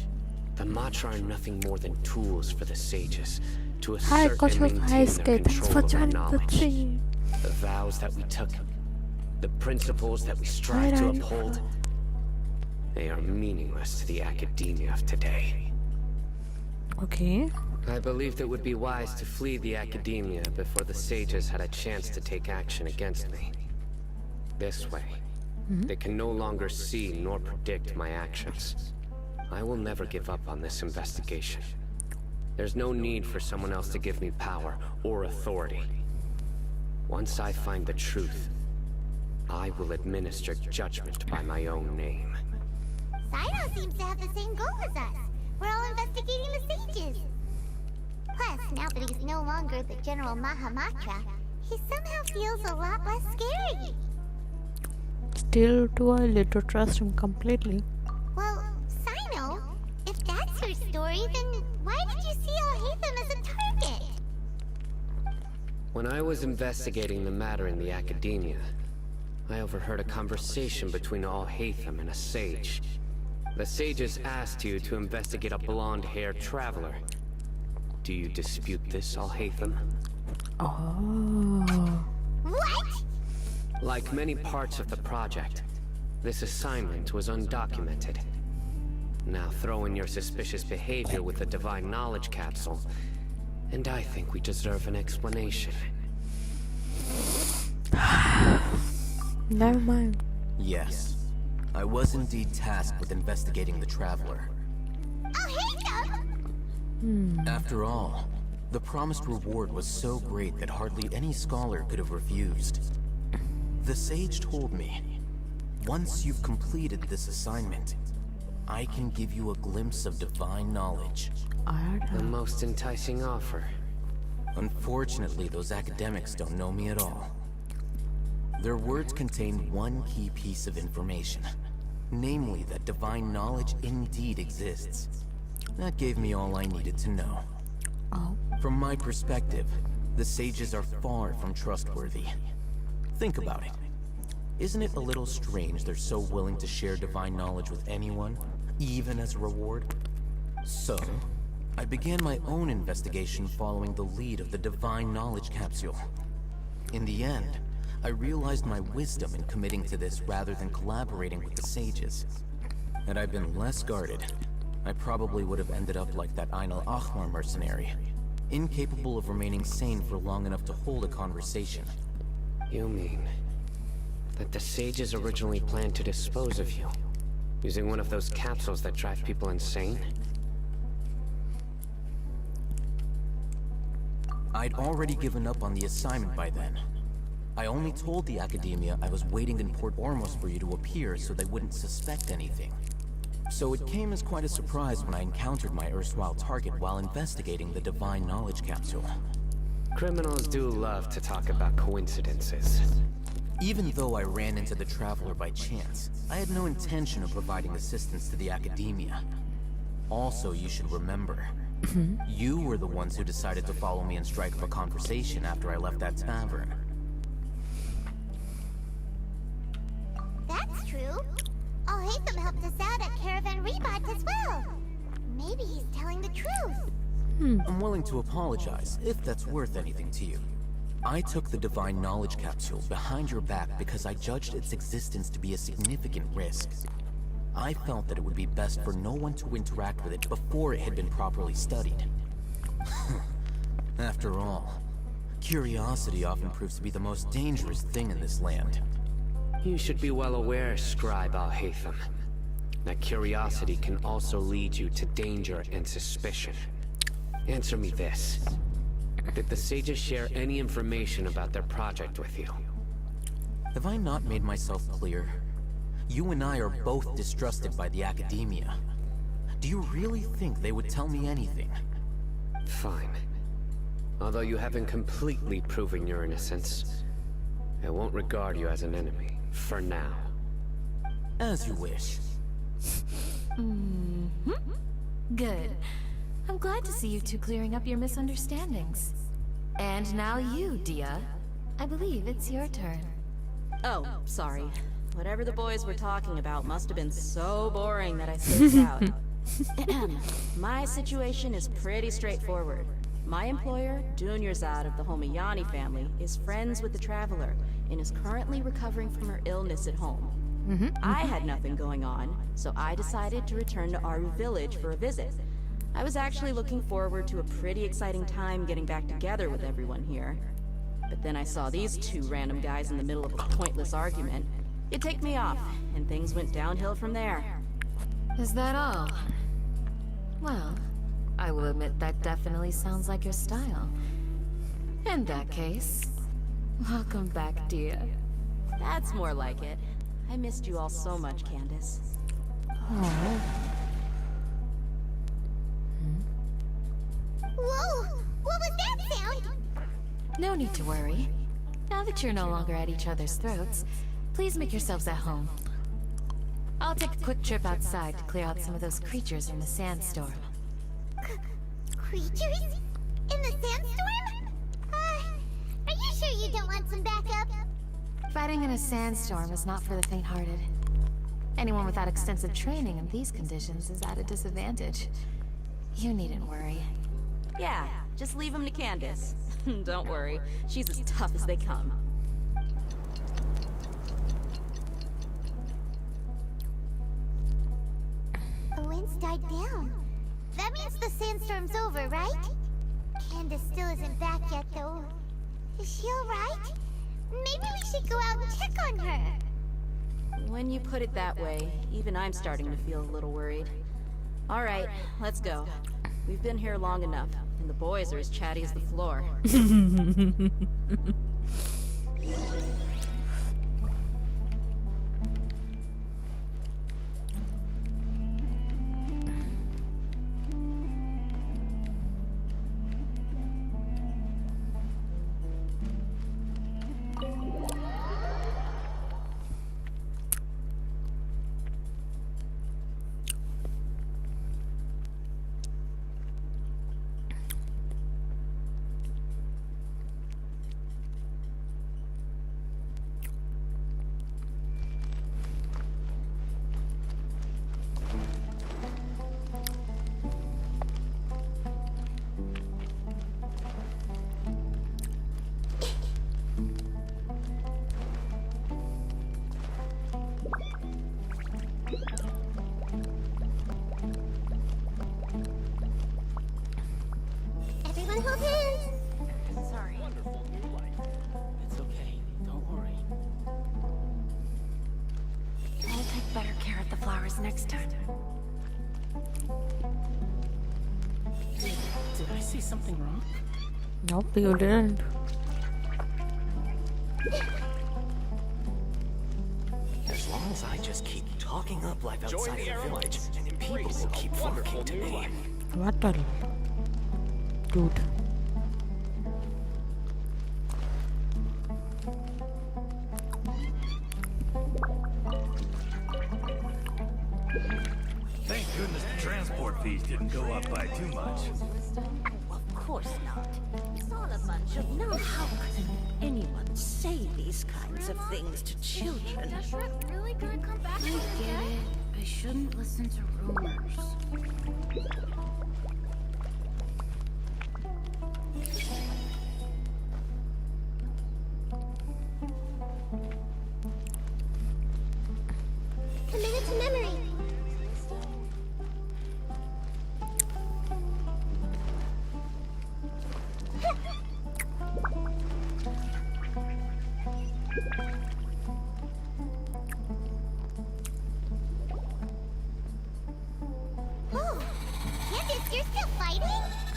the Matra are nothing more than tools for the sages to Hi, assert and maintain their thanks for control over joining the knowledge. stream. The vows that we took, the principles that we strive to uphold, they are meaningless to the academia of today. Okay. I believed it would be wise to flee the academia before the sages had a chance to take action against me. This way, they can no longer see nor predict my actions. I will never give up on this investigation. There's no need for someone else to give me power or authority. Once I find the truth, I will administer judgment by my own name. Sino seems to have the same goal as us. We're all investigating the sages. Plus, now that he's no longer the General Mahamatra, he somehow feels a lot less scary. Still too early to trust him completely. Well, Sino, if that's her story, then why did you see Al-Haytham as a target? When I was investigating the matter in the academia, I overheard a conversation between Al-Haytham and a sage. The sages asked you to investigate a blonde-haired traveler. Do you dispute this, Al-Haytham? Oh. What? Like many parts of the project, this assignment was undocumented. Now throw in your suspicious behavior with the Divine Knowledge Capsule, and I think we deserve an explanation. Never mind. Yes. I was indeed tasked with investigating the Traveler. After all, the promised reward was so great that hardly any scholar could have refused. The sage told me, once you've completed this assignment, I can give you a glimpse of divine knowledge. The most enticing offer. Unfortunately, those academics don't know me at all. Their words contain one key piece of information, namely that divine knowledge indeed exists. That gave me all I needed to know. From my perspective, the sages are far from trustworthy. Think about it. Isn't it a little strange they're so willing to share divine knowledge with anyone, even as a reward? So, I began my own investigation following the lead of the Divine Knowledge Capsule. In the end, I realized my wisdom in committing to this rather than collaborating with the sages. Had I been less guarded, I probably would have ended up like that Ain al-Ahmar mercenary, incapable of remaining sane for long enough to hold a conversation. You mean that the sages originally planned to dispose of you, using one of those capsules that drive people insane? I'd already given up on the assignment by then. I only told the Academia I was waiting in Port Ormos for you to appear so they wouldn't suspect anything. So it came as quite a surprise when I encountered my erstwhile target while investigating the Divine Knowledge Capsule. Criminals do love to talk about coincidences. Even though I ran into the Traveler by chance, I had no intention of providing assistance to the Academia. Also, you should remember, you were the ones who decided to follow me and strike up a conversation after I left that tavern. That's true. Al-Haytham helped us out at Caravan Rebot as well. Maybe he's telling the truth. I'm willing to apologize, if that's worth anything to you. I took the Divine Knowledge Capsule behind your back because I judged its existence to be a significant risk. I felt that it would be best for no one to interact with it before it had been properly studied. After all, curiosity often proves to be the most dangerous thing in this land. You should be well aware, Scribe Al-Haytham, that curiosity can also lead you to danger and suspicion. Answer me this. Did the sages share any information about their project with you? Have I not made myself clear? You and I are both distrusted by the Academia. Do you really think they would tell me anything? Fine. Although you haven't completely proven your innocence, I won't regard you as an enemy. For now. As you wish. Good. I'm glad to see you two clearing up your misunderstandings. And now you, Dia. I believe it's your turn. Oh, sorry. Whatever the boys were talking about must have been so boring that I spaced out. My situation is pretty straightforward. My employer, Dunyarzad of the Homayani family, is friends with the Traveler and is currently recovering from her illness at home. I had nothing going on, so I decided to return to Aru village for a visit. I was actually looking forward to a pretty exciting time getting back together with everyone here. But then I saw these two random guys in the middle of a pointless argument. It ticked me off, and things went downhill from there. Is that all? Well, I will admit that definitely sounds like your style. In that case, welcome back, Dia. That's more like it. I missed you all so much, Candace. Oh. Whoa! What was that sound? No need to worry. Now that you're no longer at each other's throats, please make yourselves at home. I'll take a quick trip outside to clear out some of those creatures in the sandstorm. Creatures? In the sandstorm? Are you sure you don't want some backup? Fighting in a sandstorm is not for the faint-hearted. Anyone without extensive training in these conditions is at a disadvantage. You needn't worry. Yeah, just leave him to Candace. Don't worry, she's as tough as they come. The winds died down. That means the sandstorm's over, right? Candace still isn't back yet, though. Is she alright? Maybe we should go out and check on her. When you put it that way, even I'm starting to feel a little worried. Alright, let's go. We've been here long enough, and the boys are as chatty as the floor. promise next time. Did I say something wrong? Nope, you didn't. As long as I just keep talking up life outside of the village, people will keep flocking to me. What the... Dude. Thank goodness the transport fees didn't go up by too much. Of course not. It's all a bunch of no. How could anyone say these kinds of things to children? Is Shrek really gonna come back? I get it. I shouldn't listen to rumors. Committed to memory. Oh, Candace, you're still fighting?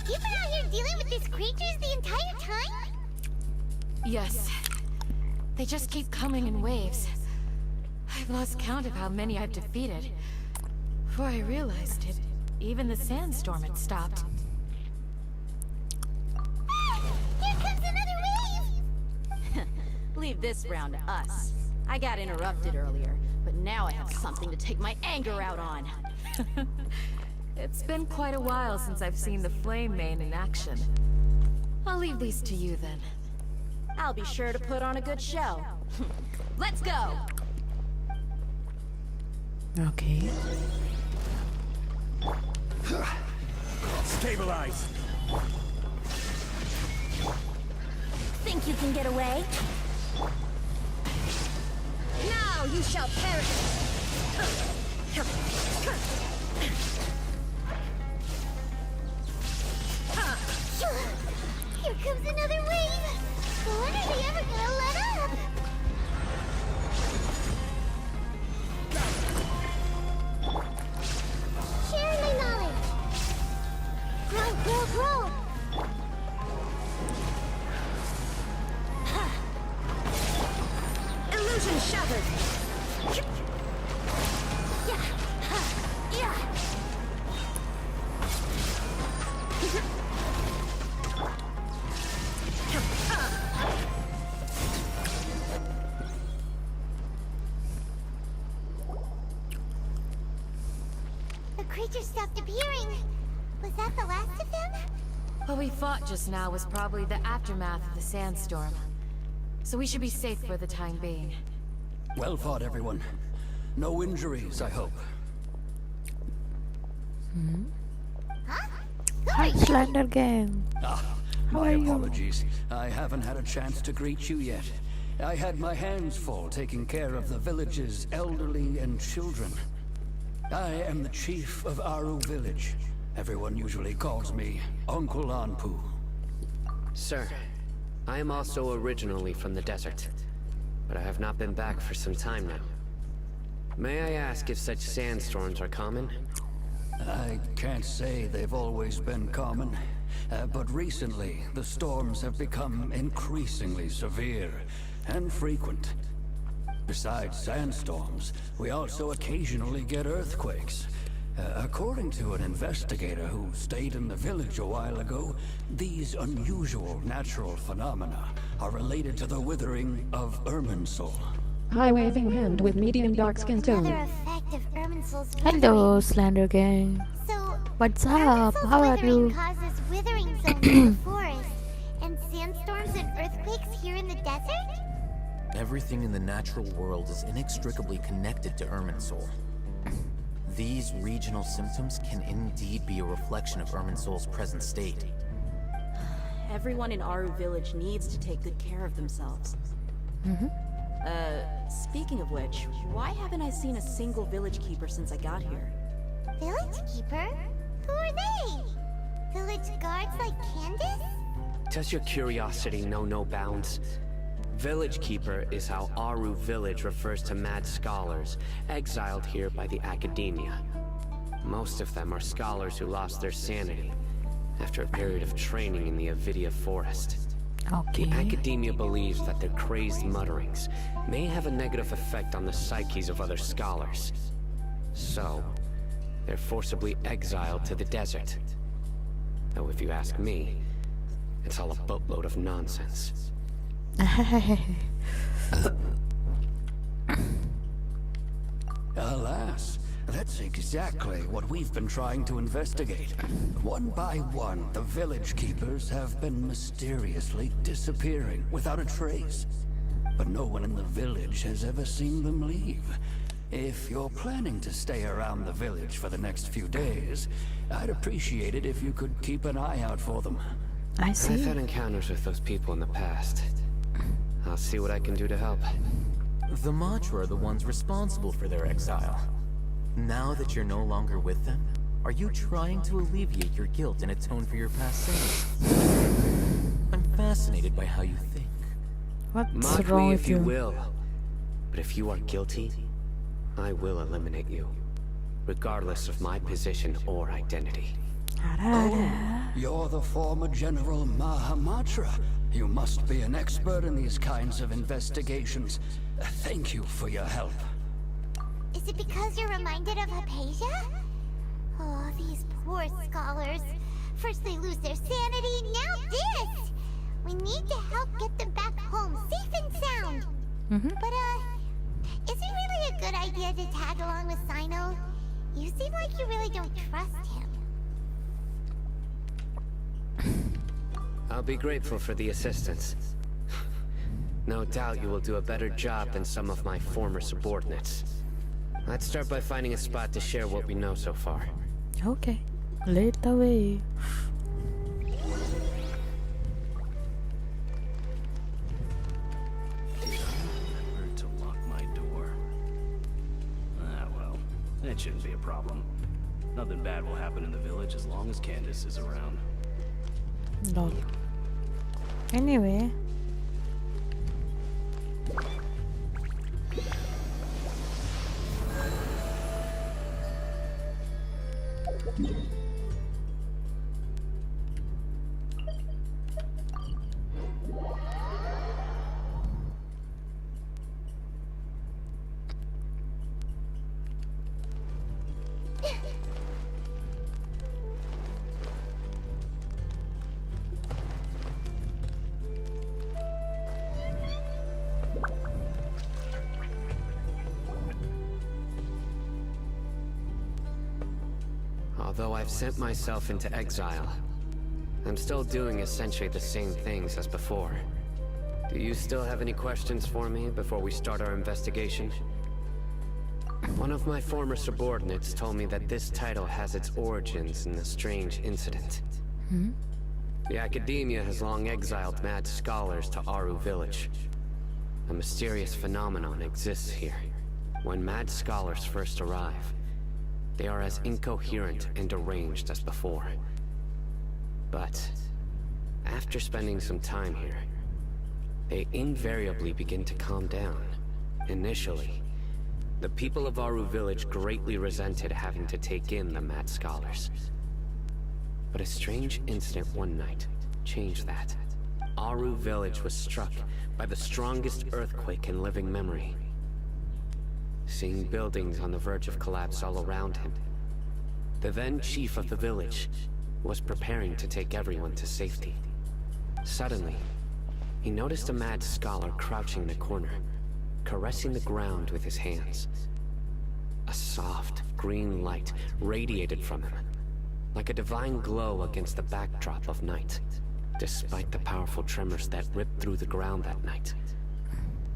You've been out here dealing with these creatures the entire time? Yes. They just keep coming in waves. I've lost count of how many I've defeated. Before I realized it, even the sandstorm had stopped. Here comes another wave! Leave this round to us. I got interrupted earlier, but now I have something to take my anger out on. It's been quite a while since I've seen the Flame Mane in action. I'll leave these to you then. I'll be sure to put on a good show. Let's go! Okay. Stabilize! Think you can get away? Now you shall perish! Here comes another wave! When are they ever gonna let up? Share my knowledge! Grow, grow, grow! Illusion shattered! The creature stopped appearing. Was that the last of them? What we fought just now was probably the aftermath of the sandstorm. So we should be safe for the time being. Well fought, everyone. No injuries, I hope. Hi, Slender Gang. How are you? Apologies. I haven't had a chance to greet you yet. I had my hands full taking care of the village's elderly and children. I am the chief of Aru village. Everyone usually calls me Uncle Anpu. Sir, I am also originally from the desert, but I have not been back for some time now. May I ask if such sandstorms are common? I can't say they've always been common, but recently the storms have become increasingly severe and frequent. Besides sandstorms, we also occasionally get earthquakes. According to an investigator who stayed in the village a while ago, these unusual natural phenomena are related to the withering of Irminsul. High waving hand with medium dark skin tone. Another effect of Irminsul's Hello, Slender Gang. So, what's up? How are you? Causes withering zones in the forest, and sandstorms and earthquakes here in the desert? Everything in the natural world is inextricably connected to Irminsul. These regional symptoms can indeed be a reflection of Irminsul's present state. Everyone in Aru village needs to take good care of themselves. Speaking of which, why haven't I seen a single village keeper since I got here? Village keeper? Who are they? Village guards like Candace? Does your curiosity know no bounds? Village Keeper is how Aru Village refers to mad scholars exiled here by the Academia. Most of them are scholars who lost their sanity after a period of training in the Avidia Forest. Okay. The Academia believes that their crazed mutterings may have a negative effect on the psyches of other scholars. So, they're forcibly exiled to the desert. Though if you ask me, it's all a boatload of nonsense. Alas, that's exactly what we've been trying to investigate. One by one, the village keepers have been mysteriously disappearing without a trace. But no one in the village has ever seen them leave. If you're planning to stay around the village for the next few days, I'd appreciate it if you could keep an eye out for them. I see. I've had encounters with those people in the past. I'll see what I can do to help. The Matra are the ones responsible for their exile. Now that you're no longer with them, are you trying to alleviate your guilt and atone for your past sins? I'm fascinated by how you think. What's Mock wrong me with if you will, but if you are guilty, I will eliminate you, regardless of my position or identity. Oh, you're the former General Mahamatra. You must be an expert in these kinds of investigations. Thank you for your help. Is it because you're reminded of Hypatia? Oh, these poor scholars. First they lose their sanity, now this! We need to help get them back home, safe and sound. But, is it really a good idea to tag along with Sino? You seem like you really don't trust him. I'll be grateful for the assistance. No doubt you will do a better job than some of my former subordinates. Let's start by finding a spot to share what we know so far. Okay, lead the way. Remember to lock my door. Ah, well, that shouldn't be a problem. Nothing bad will happen in the village as long as Candace is around. Lol. Anyway. Although I've sent myself into exile, I'm still doing essentially the same things as before. Do you still have any questions for me before we start our investigation? One of my former subordinates told me that this title has its origins in a strange incident. The Academia has long exiled mad scholars to Aru Village. A mysterious phenomenon exists here. When mad scholars first arrive, they are as incoherent and deranged as before. But after spending some time here, they invariably begin to calm down. Initially, the people of Aru Village greatly resented having to take in the mad scholars. But a strange incident one night changed that. Aru Village was struck by the strongest earthquake in living memory. Seeing buildings on the verge of collapse all around him, the then chief of the village was preparing to take everyone to safety. Suddenly, he noticed a mad scholar crouching in a corner, caressing the ground with his hands. A soft, green light radiated from him, like a divine glow against the backdrop of night. Despite the powerful tremors that ripped through the ground that night,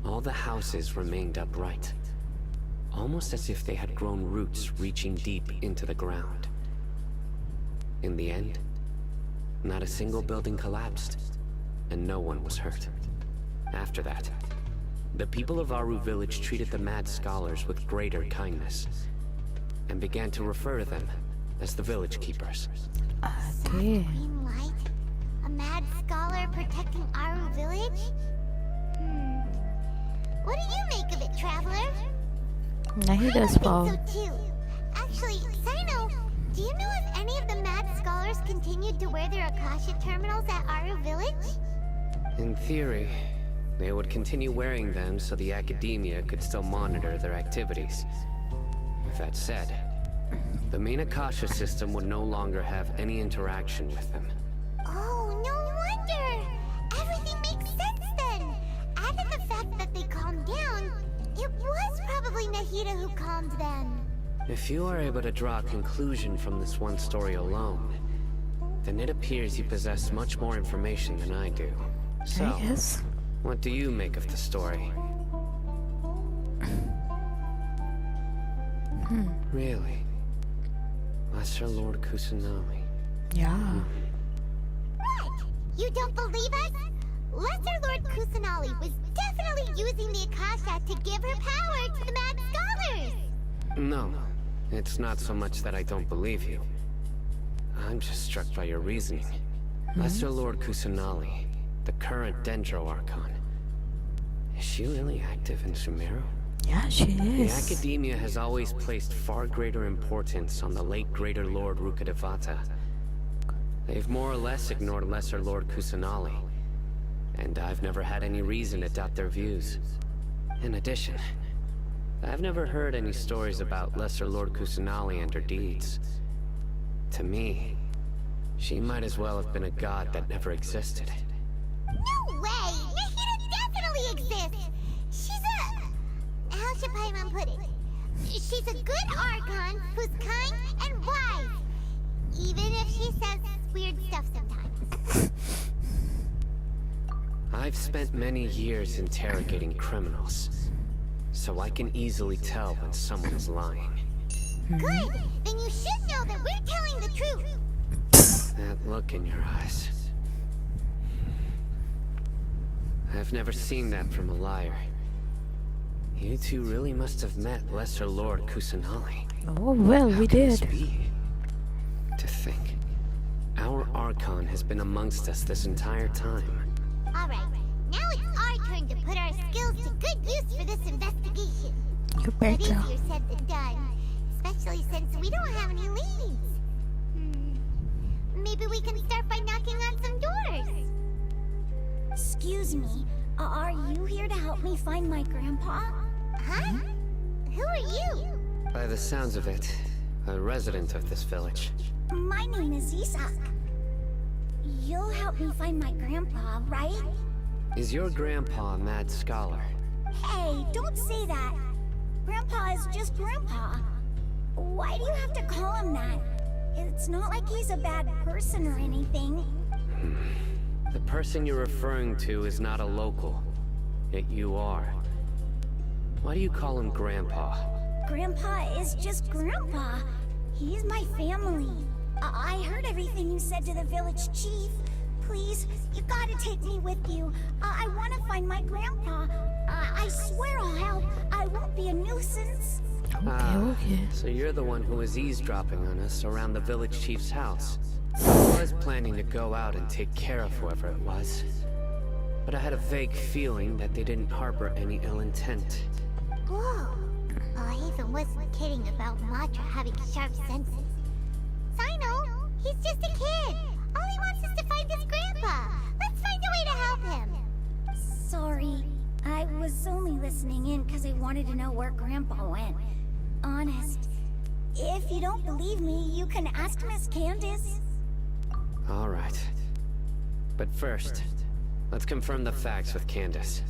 all the houses remained upright, almost as if they had grown roots reaching deep into the ground. In the end, not a single building collapsed, and no one was hurt. After that, the people of Aru Village treated the mad scholars with greater kindness, and began to refer to them as the Village Keepers. Okay. Green light? A mad scholar protecting Aru Village? What do you make of it, Traveler? Nahi I does think Paul. so too. Actually, Sino, do you know if any of the mad scholars continued to wear their Akasha terminals at Aru Village? In theory, they would continue wearing them so the academia could still monitor their activities. That said, the main Akasha system would no longer have any interaction with them. Oh, no wonder! Everything makes sense then! Add to the fact that they calmed down, it was probably Nahida who calmed them. If you are able to draw a conclusion from this one story alone, then it appears you possess much more information than I do. So, Yes. what do you make of the story? Really? Lesser Lord Kusanami. Yeah. What? You don't believe us? Lesser Lord Kusanali was definitely using the Akasha to give her power to the mad scholars! No, it's not so much that I don't believe you. I'm just struck by your reasoning. Lesser Lord Kusanali, the current Dendro Archon. Is she really active in Sumeru? Yeah, she The is. Academia has always placed far greater importance on the late Greater Lord Rukkhadevata. They've more or less ignored Lesser Lord Kusanali, and I've never had any reason to doubt their views. In addition, I've never heard any stories about Lesser Lord Kusanali and her deeds. To me, she might as well have been a god that never existed. No way! Nahida definitely exists! She's a... how should Paimon put it? She's a good Archon who's kind and wise. Even if she says weird stuff sometimes. I've spent many years interrogating criminals, so I can easily tell when someone's lying. Good! Then you should know that we're telling the truth! That look in your eyes. I've never seen that from a liar. You two really must have met Lesser Lord Kusanali. Oh, well, we did. To think, our Archon has been amongst us this entire time. Alright, now it's our turn to put our skills to good use for this investigation. You But better. easier said than done, especially since we don't have any leads. Maybe we can start by knocking on some doors. Excuse me, are you here to help me find my grandpa? Huh? Who are you? By the sounds of it, a resident of this village. My name is Isak. You'll help me find my grandpa, right? Is your grandpa a mad scholar? Hey, don't say that. Grandpa is just Grandpa. Why do you have to call him that? It's not like he's a bad person or anything. The person you're referring to is not a local, yet you are. Why do you call him Grandpa? Grandpa is just Grandpa. He's my family. I heard everything you said to the village chief. Please, you gotta take me with you. I want to find my grandpa. I swear I'll help. I won't be a nuisance. Okay. So you're the one who was eavesdropping on us around the village chief's house. I was planning to go out and take care of whoever it was, but I had a vague feeling that they didn't harbor any ill intent. Whoa. Ethan wasn't kidding about Matra having sharp senses. Sino, he's just a kid. All he wants is to find his grandpa. Let's find a way to help him. Sorry. I was only listening in because I wanted to know where Grandpa went. Honest. If you don't believe me, you can ask Miss Candace. All right. But first, let's confirm the facts with Candace.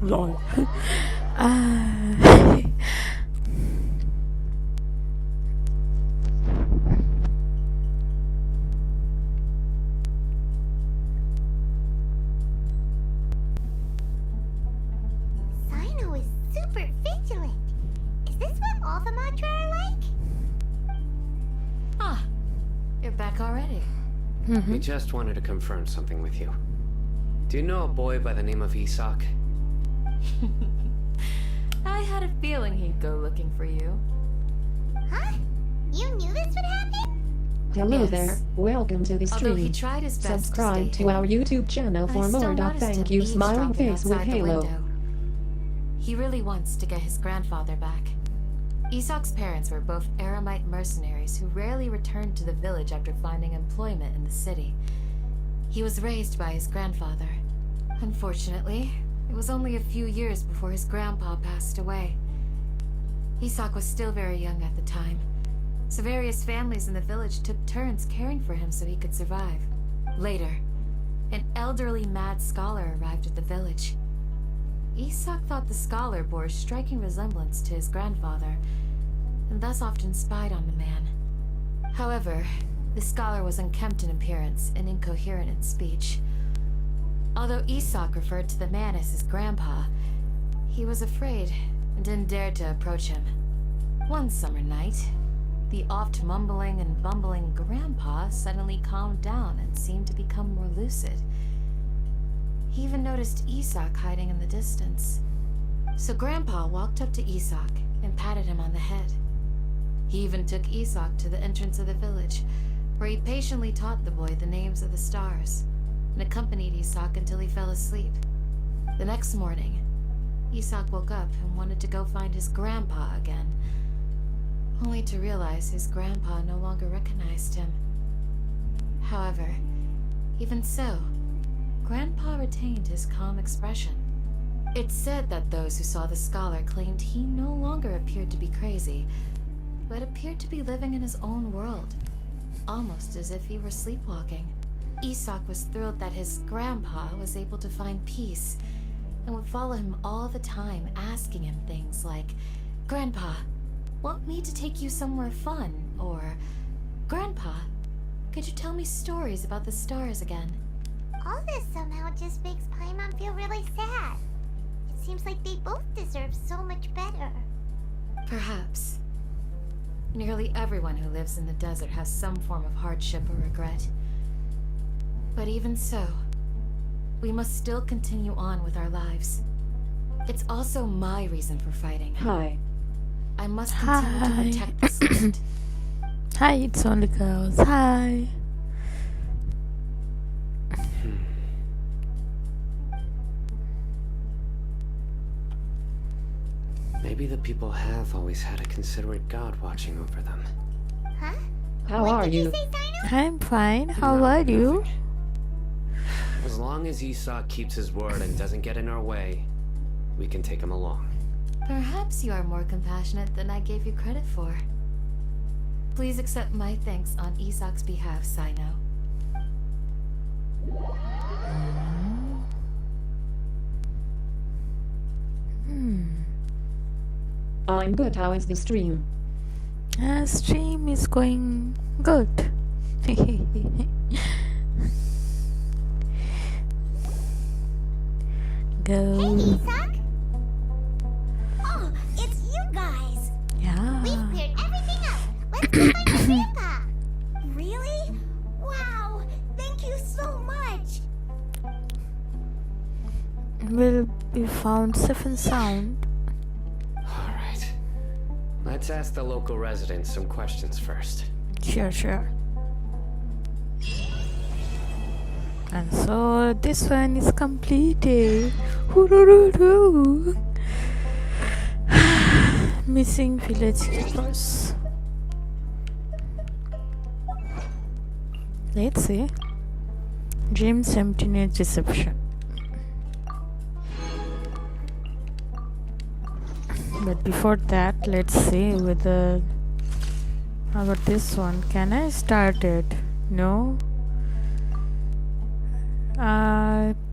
Lol. back already. We just wanted to confirm something with you. Do you know a boy by the name of Isak? I had a feeling he'd go looking for you. Huh? You knew this would happen? Hello Yes. there, welcome to the Although he stream. tried his best Subscribe to to stay our hidden, YouTube channel I for still more. noticed Thank him you, smiling eavesdropping face with outside the Halo. window. He really wants to get his grandfather back. Isak's parents were both Aramite mercenaries who rarely returned to the village after finding employment in the city. He was raised by his grandfather. Unfortunately, it was only a few years before his grandpa passed away. Isak was still very young at the time, so various families in the village took turns caring for him so he could survive. Later, an elderly mad scholar arrived at the village. Isak thought the scholar bore a striking resemblance to his grandfather, and thus often spied on the man. However, the scholar was unkempt in appearance and incoherent in speech. Although Isak referred to the man as his grandpa, he was afraid and didn't dare to approach him. One summer night, the oft mumbling and bumbling grandpa suddenly calmed down and seemed to become more lucid. He even noticed Isak hiding in the distance. So Grandpa walked up to Isak and patted him on the head. He even took Isak to the entrance of the village, where he patiently taught the boy the names of the stars, and accompanied Isak until he fell asleep. The next morning, Isak woke up and wanted to go find his grandpa again, only to realize his grandpa no longer recognized him. However, even so, Grandpa retained his calm expression. It's said that those who saw the scholar claimed he no longer appeared to be crazy, but appeared to be living in his own world, almost as if he were sleepwalking. Isak was thrilled that his grandpa was able to find peace, and would follow him all the time, asking him things like, "Grandpa, want me to take you somewhere fun?" Or, "Grandpa, could you tell me stories about the stars again?" All this somehow just makes Paimon feel really sad. It seems like they both deserve so much better. Perhaps. Nearly everyone who lives in the desert has some form of hardship or regret. But even so, we must still continue on with our lives. It's also my reason for fighting. Hi. I must continue to protect this land. Hi, it's only girls. Hi. Maybe the people have always had a considerate god watching over them. Huh? How are you? I'm fine. How are you? As long as Isak keeps his word and doesn't get in our way, we can take him along. Perhaps you are more compassionate than I gave you credit for. Please accept my thanks on Isak's behalf, Sino. I'm good. How is the stream? Stream is going good. Go. Hey, Isak! Oh, it's you guys! Yeah. We've cleared everything up! Let's go find your grandpa! Really? Wow! Thank you so much! Will be found safe and sound. Alright. Let's ask the local residents some questions first. Sure. And so this one is completed. Hoo-doo-doo-doo. Missing village keepers. Let's see. Dreams, emptiness, deception. But before that, let's see whether. How about this one? Can I start it? No.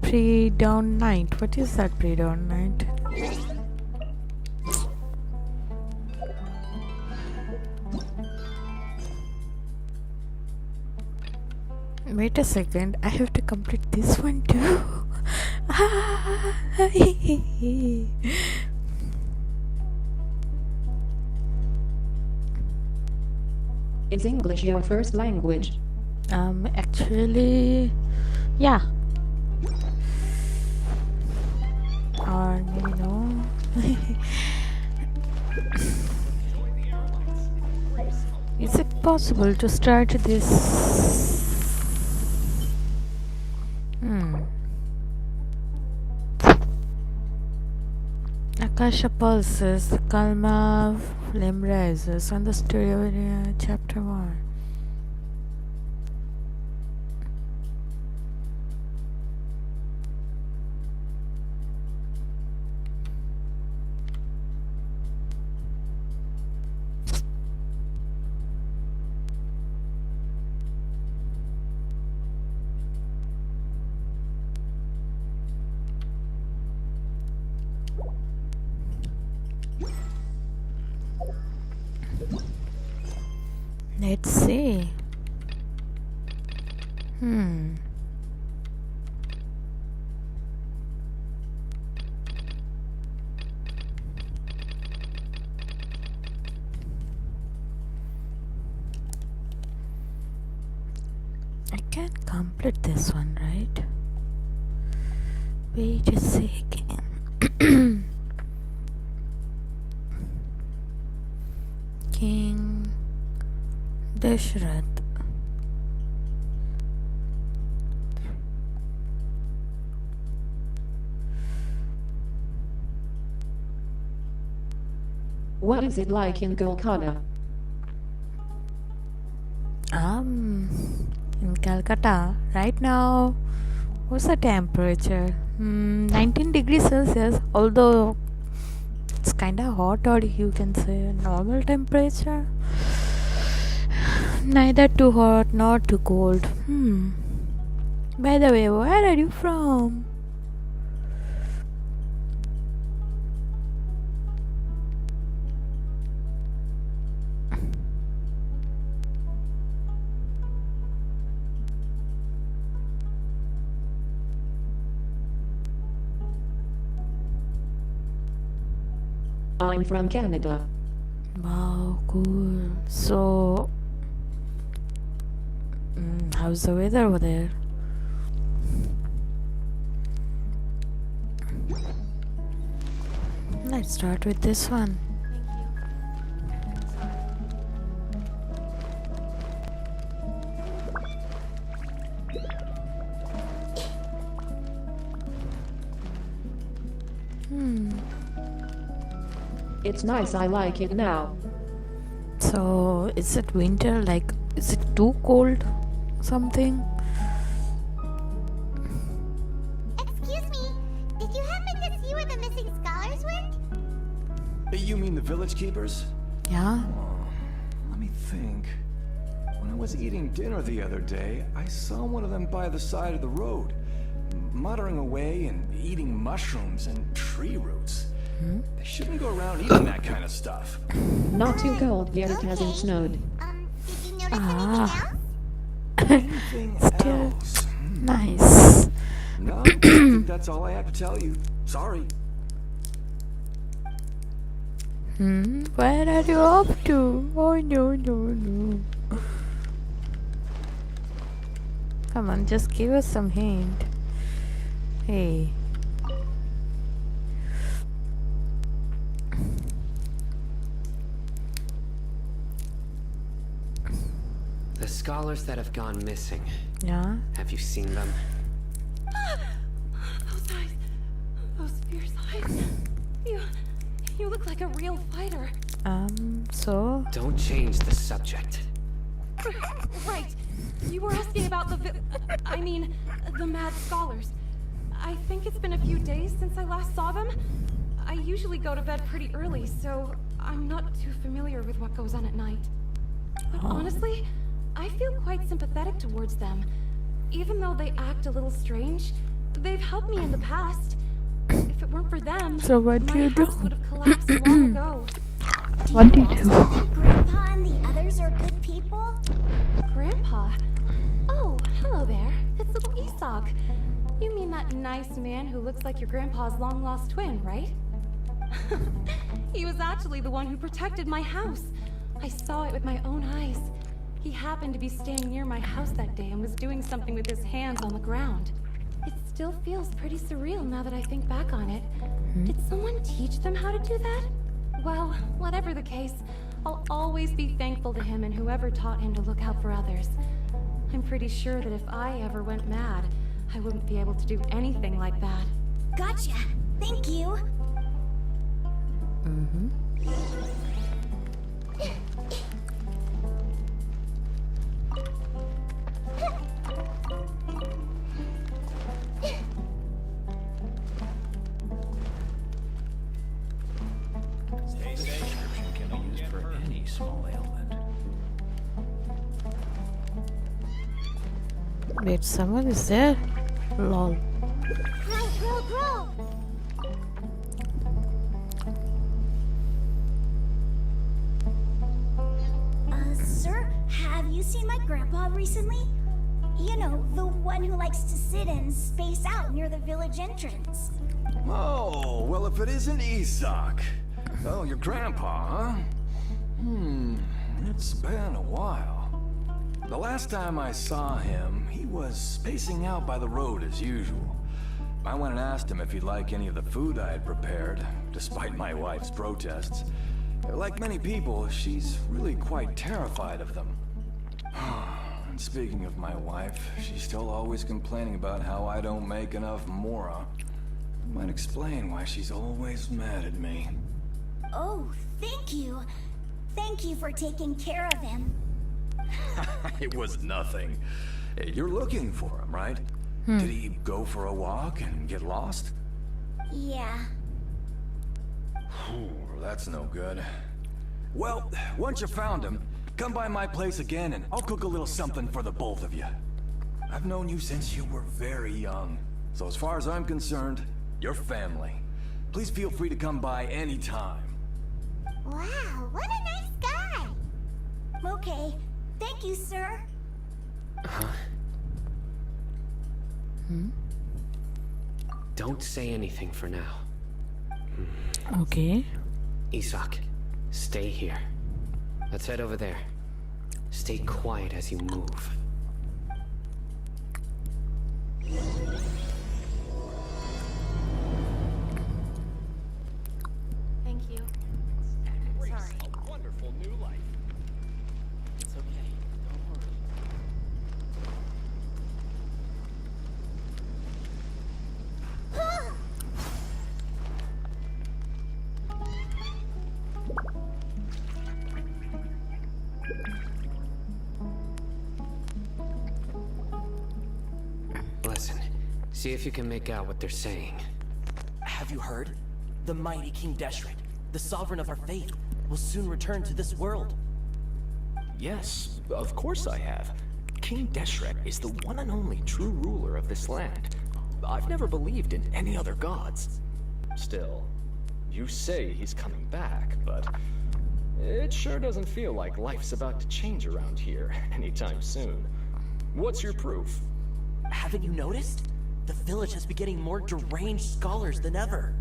Pre-dawn night. What is that pre-dawn night? Wait a second. I have to complete this one too. Is English your first language? Actually, yeah. Or maybe no. Is it possible to start this? Akasha pulses, the Kalma flame rises on the stereo area, chapter 1. Let's see. I can't complete this one, right? Wait a second. King Dashrath. What is it like in Kolkata? In Calcutta right now, what's the temperature? 19 degrees Celsius, although it's kinda hot, or you can say normal temperature. Neither too hot nor too cold. By the way, where are you from? I'm from Canada. Wow, cool. So, how's the weather over there? Let's start with this one. It's nice, I like it now. So, is it winter? Like, is it too cold? Something? Excuse me, did you happen to see where the missing scholars went? You mean the village keepers? Yeah. Let me think. When I was eating dinner the other day, I saw one of them by the side of the road, muttering away and eating mushrooms and tree roots. They shouldn't go around eating that kind of stuff. Not too cold yet, it hasn't snowed. Did you notice Anything Still else? nice. No, I think that's all I have to tell you. Sorry. Where are you up to? Oh no. Come on, just give us some hint. Hey. The scholars that have gone missing. Yeah? Have you seen them? Those eyes. Those fierce eyes. You look like a real fighter. So? Don't change the subject. Right. You were asking about the the mad scholars. I think it's been a few days since I last saw them. I usually go to bed pretty early, so I'm not too familiar with what goes on at night. But honestly, I feel quite sympathetic towards them. Even though they act a little strange, they've helped me in the past. If it weren't for them, so what do you do? my house would have collapsed long ago. What do you do? Grandpa and the others are good people? Grandpa? Oh, hello there. It's little Isak. You mean that nice man who looks like your grandpa's long-lost twin, right? He was actually the one who protected my house. I saw it with my own eyes. He happened to be staying near my house that day and was doing something with his hands on the ground. It still feels pretty surreal now that I think back on it. Did someone teach them how to do that? Well, whatever the case, I'll always be thankful to him and whoever taught him to look out for others. I'm pretty sure that if I ever went mad, I wouldn't be able to do anything like that. Gotcha. Thank you. Prescription can be used for any small ailment. Wait, someone is there? Lol. Grow. Sir, have you seen my grandpa recently? You know, the one who likes to sit and space out near the village entrance. Oh, well, if it isn't Isak. Oh, your grandpa, huh? It's been a while. The last time I saw him, he was spacing out by the road as usual. I went and asked him if he'd like any of the food I had prepared, despite my wife's protests. Like many people, she's really quite terrified of them. And speaking of my wife, she's still always complaining about how I don't make enough mora. Might explain why she's always mad at me. Oh, thank you. Thank you for taking care of him. It was nothing. You're looking for him, right? Did he go for a walk and get lost? Yeah. That's no good. Well, once you found him, come by my place again and I'll cook a little something for the both of you. I've known you since you were very young. So as far as I'm concerned, you're family. Please feel free to come by anytime. Wow, what a nice guy. Okay. Thank you, sir. Don't say anything for now. Okay. Isak, stay here. Let's head over there. Stay quiet as you move. Thank you. Sorry. A wonderful new life. It's okay. Don't worry. Listen, see if you can make out what they're saying. Have you heard? The mighty King Deshret, the sovereign of our faith, will soon return to this world. Yes, of course I have. King Deshret is the one and only true ruler of this land. I've never believed in any other gods. Still, you say he's coming back, but it sure doesn't feel like life's about to change around here anytime soon. What's your proof? Haven't you noticed? The village has been getting more deranged scholars than ever.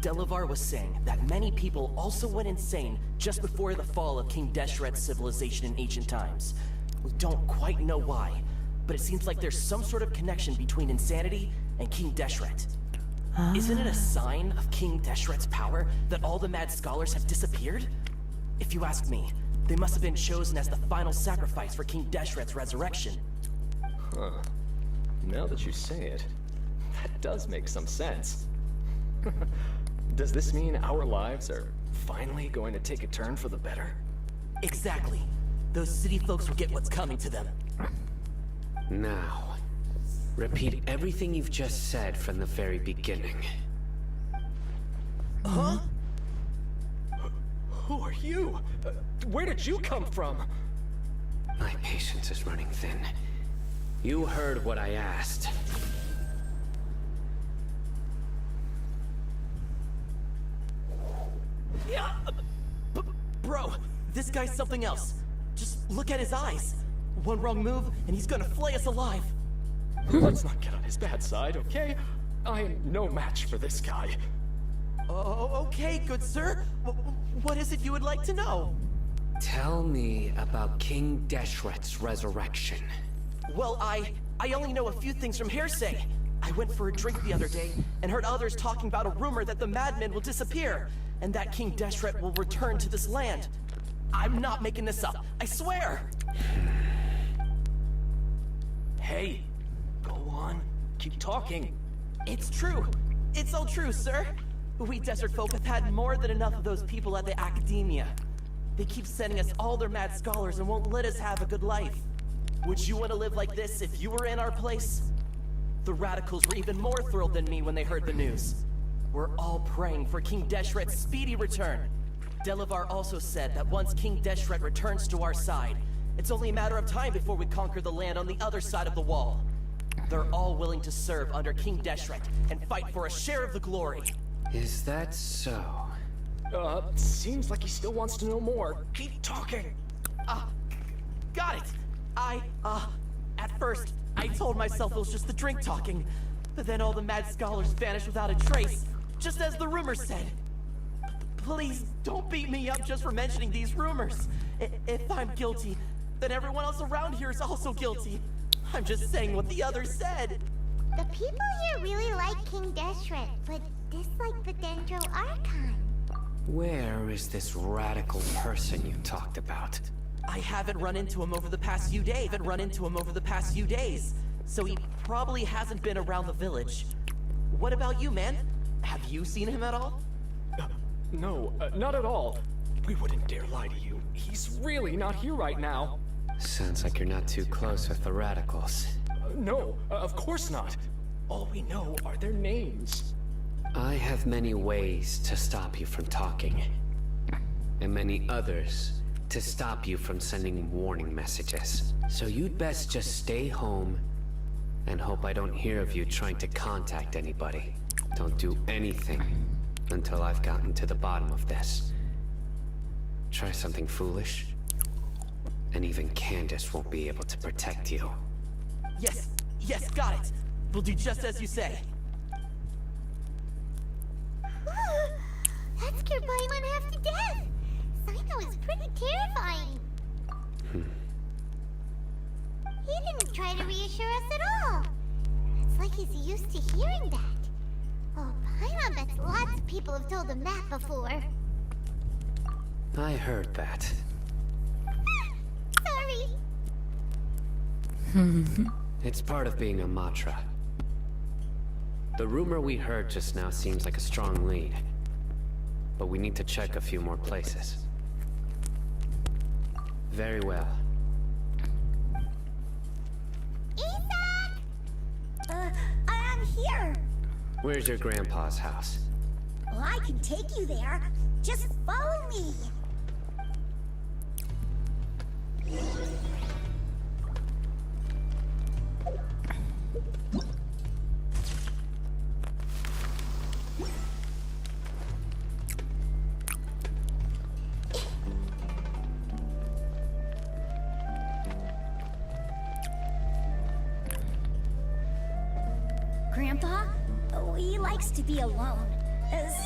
Delavar was saying that many people also went insane just before the fall of King Deshret's civilization in ancient times. We don't quite know why, but it seems like there's some sort of connection between insanity and King Deshret. Isn't it a sign of King Deshret's power that all the mad scholars have disappeared? If you ask me, they must have been chosen as the final sacrifice for King Deshret's resurrection. Huh. Now that you say it, that does make some sense. Does this mean our lives are finally going to take a turn for the better? Exactly. Those city folks will get what's coming to them. Now, repeat everything you've just said from the very beginning. Huh? Who are you? Where did you come from? My patience is running thin. You heard what I asked. Yeah, bro, this guy's something else. Just look at his eyes. One wrong move, and he's gonna flay us alive. Let's not get on his bad side, okay? I am no match for this guy. Oh, okay, good sir. What is it you would like to know? Tell me about King Deshret's resurrection. Well, I only know a few things from hearsay. I went for a drink the other day and heard others talking about a rumor that the madman will disappear and that King Deshret will return to this land. I'm not making this up, I swear! Hey, go on. Keep talking. It's true. It's all true, sir. We desert folk have had more than enough of those people at the academia. They keep sending us all their mad scholars and won't let us have a good life. Would you want to live like this if you were in our place? The radicals were even more thrilled than me when they heard the news. We're all praying for King Deshret's speedy return. Delavar also said that once King Deshret returns to our side, it's only a matter of time before we conquer the land on the other side of the wall. They're all willing to serve under King Deshret and fight for a share of the glory. Is that so? Seems like he still wants to know more. Keep talking. Got it. At first, I told myself it was just the drink talking, but then all the mad scholars vanished without a trace, just as the rumors said. Please, don't beat me up just for mentioning these rumors. If I'm guilty, then everyone else around here is also guilty. I'm just saying what the others said. The people here really like King Deshret, but dislike the Dendro Archon. Where is this radical person you talked about? I haven't run into him over the past few days. So he probably hasn't been around the village. What about you, man? Have you seen him at all? No, not at all. We wouldn't dare lie to you. He's really not here right now. Sounds like you're not too close with the radicals. No, of course not. All we know are their names. I have many ways to stop you from talking. And many others to stop you from sending warning messages. So you'd best just stay home and hope I don't hear of you trying to contact anybody. Don't do anything until I've gotten to the bottom of this. Try something foolish, and even Candace won't be able to protect you. Yes, got it. We'll do just as you say. That scared Paimon half to death. Sino is pretty terrifying. He didn't try to reassure us at all. It's like he's used to hearing that. Oh, Paimon bets lots of people have told him that before. I heard that. Sorry. It's part of being a Matra. The rumor we heard just now seems like a strong lead. But we need to check a few more places. Very well. I'm here. Where's your grandpa's house? Well, I can take you there. Just follow me. Grandpa? Oh, he likes to be alone.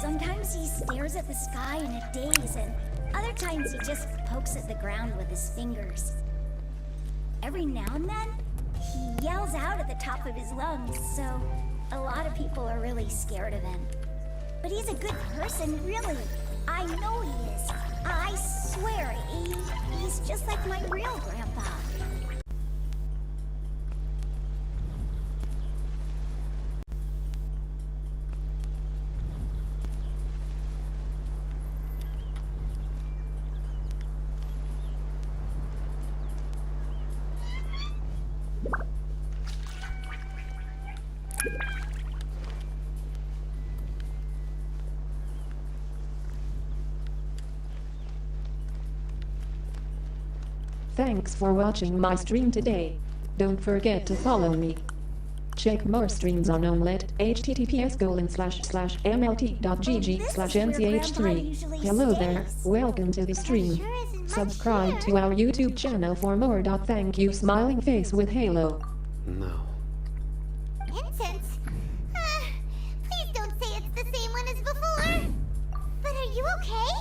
Sometimes he stares at the sky in a daze, and other times he just pokes at the ground with his fingers. Every now and then, he yells out at the top of his lungs, so a lot of people are really scared of him. But he's a good person, really. I know he is. I swear, he's just like my real grandpa. Thanks for watching my stream today. Don't forget to follow me. Check more streams on Omelette, https://mlt.gg/nch3. Hello there, welcome to the stream. Subscribe to our YouTube channel for more. Thank you, smiling face with Halo. No. Incense? Please don't say it's the same one as before. But are you okay?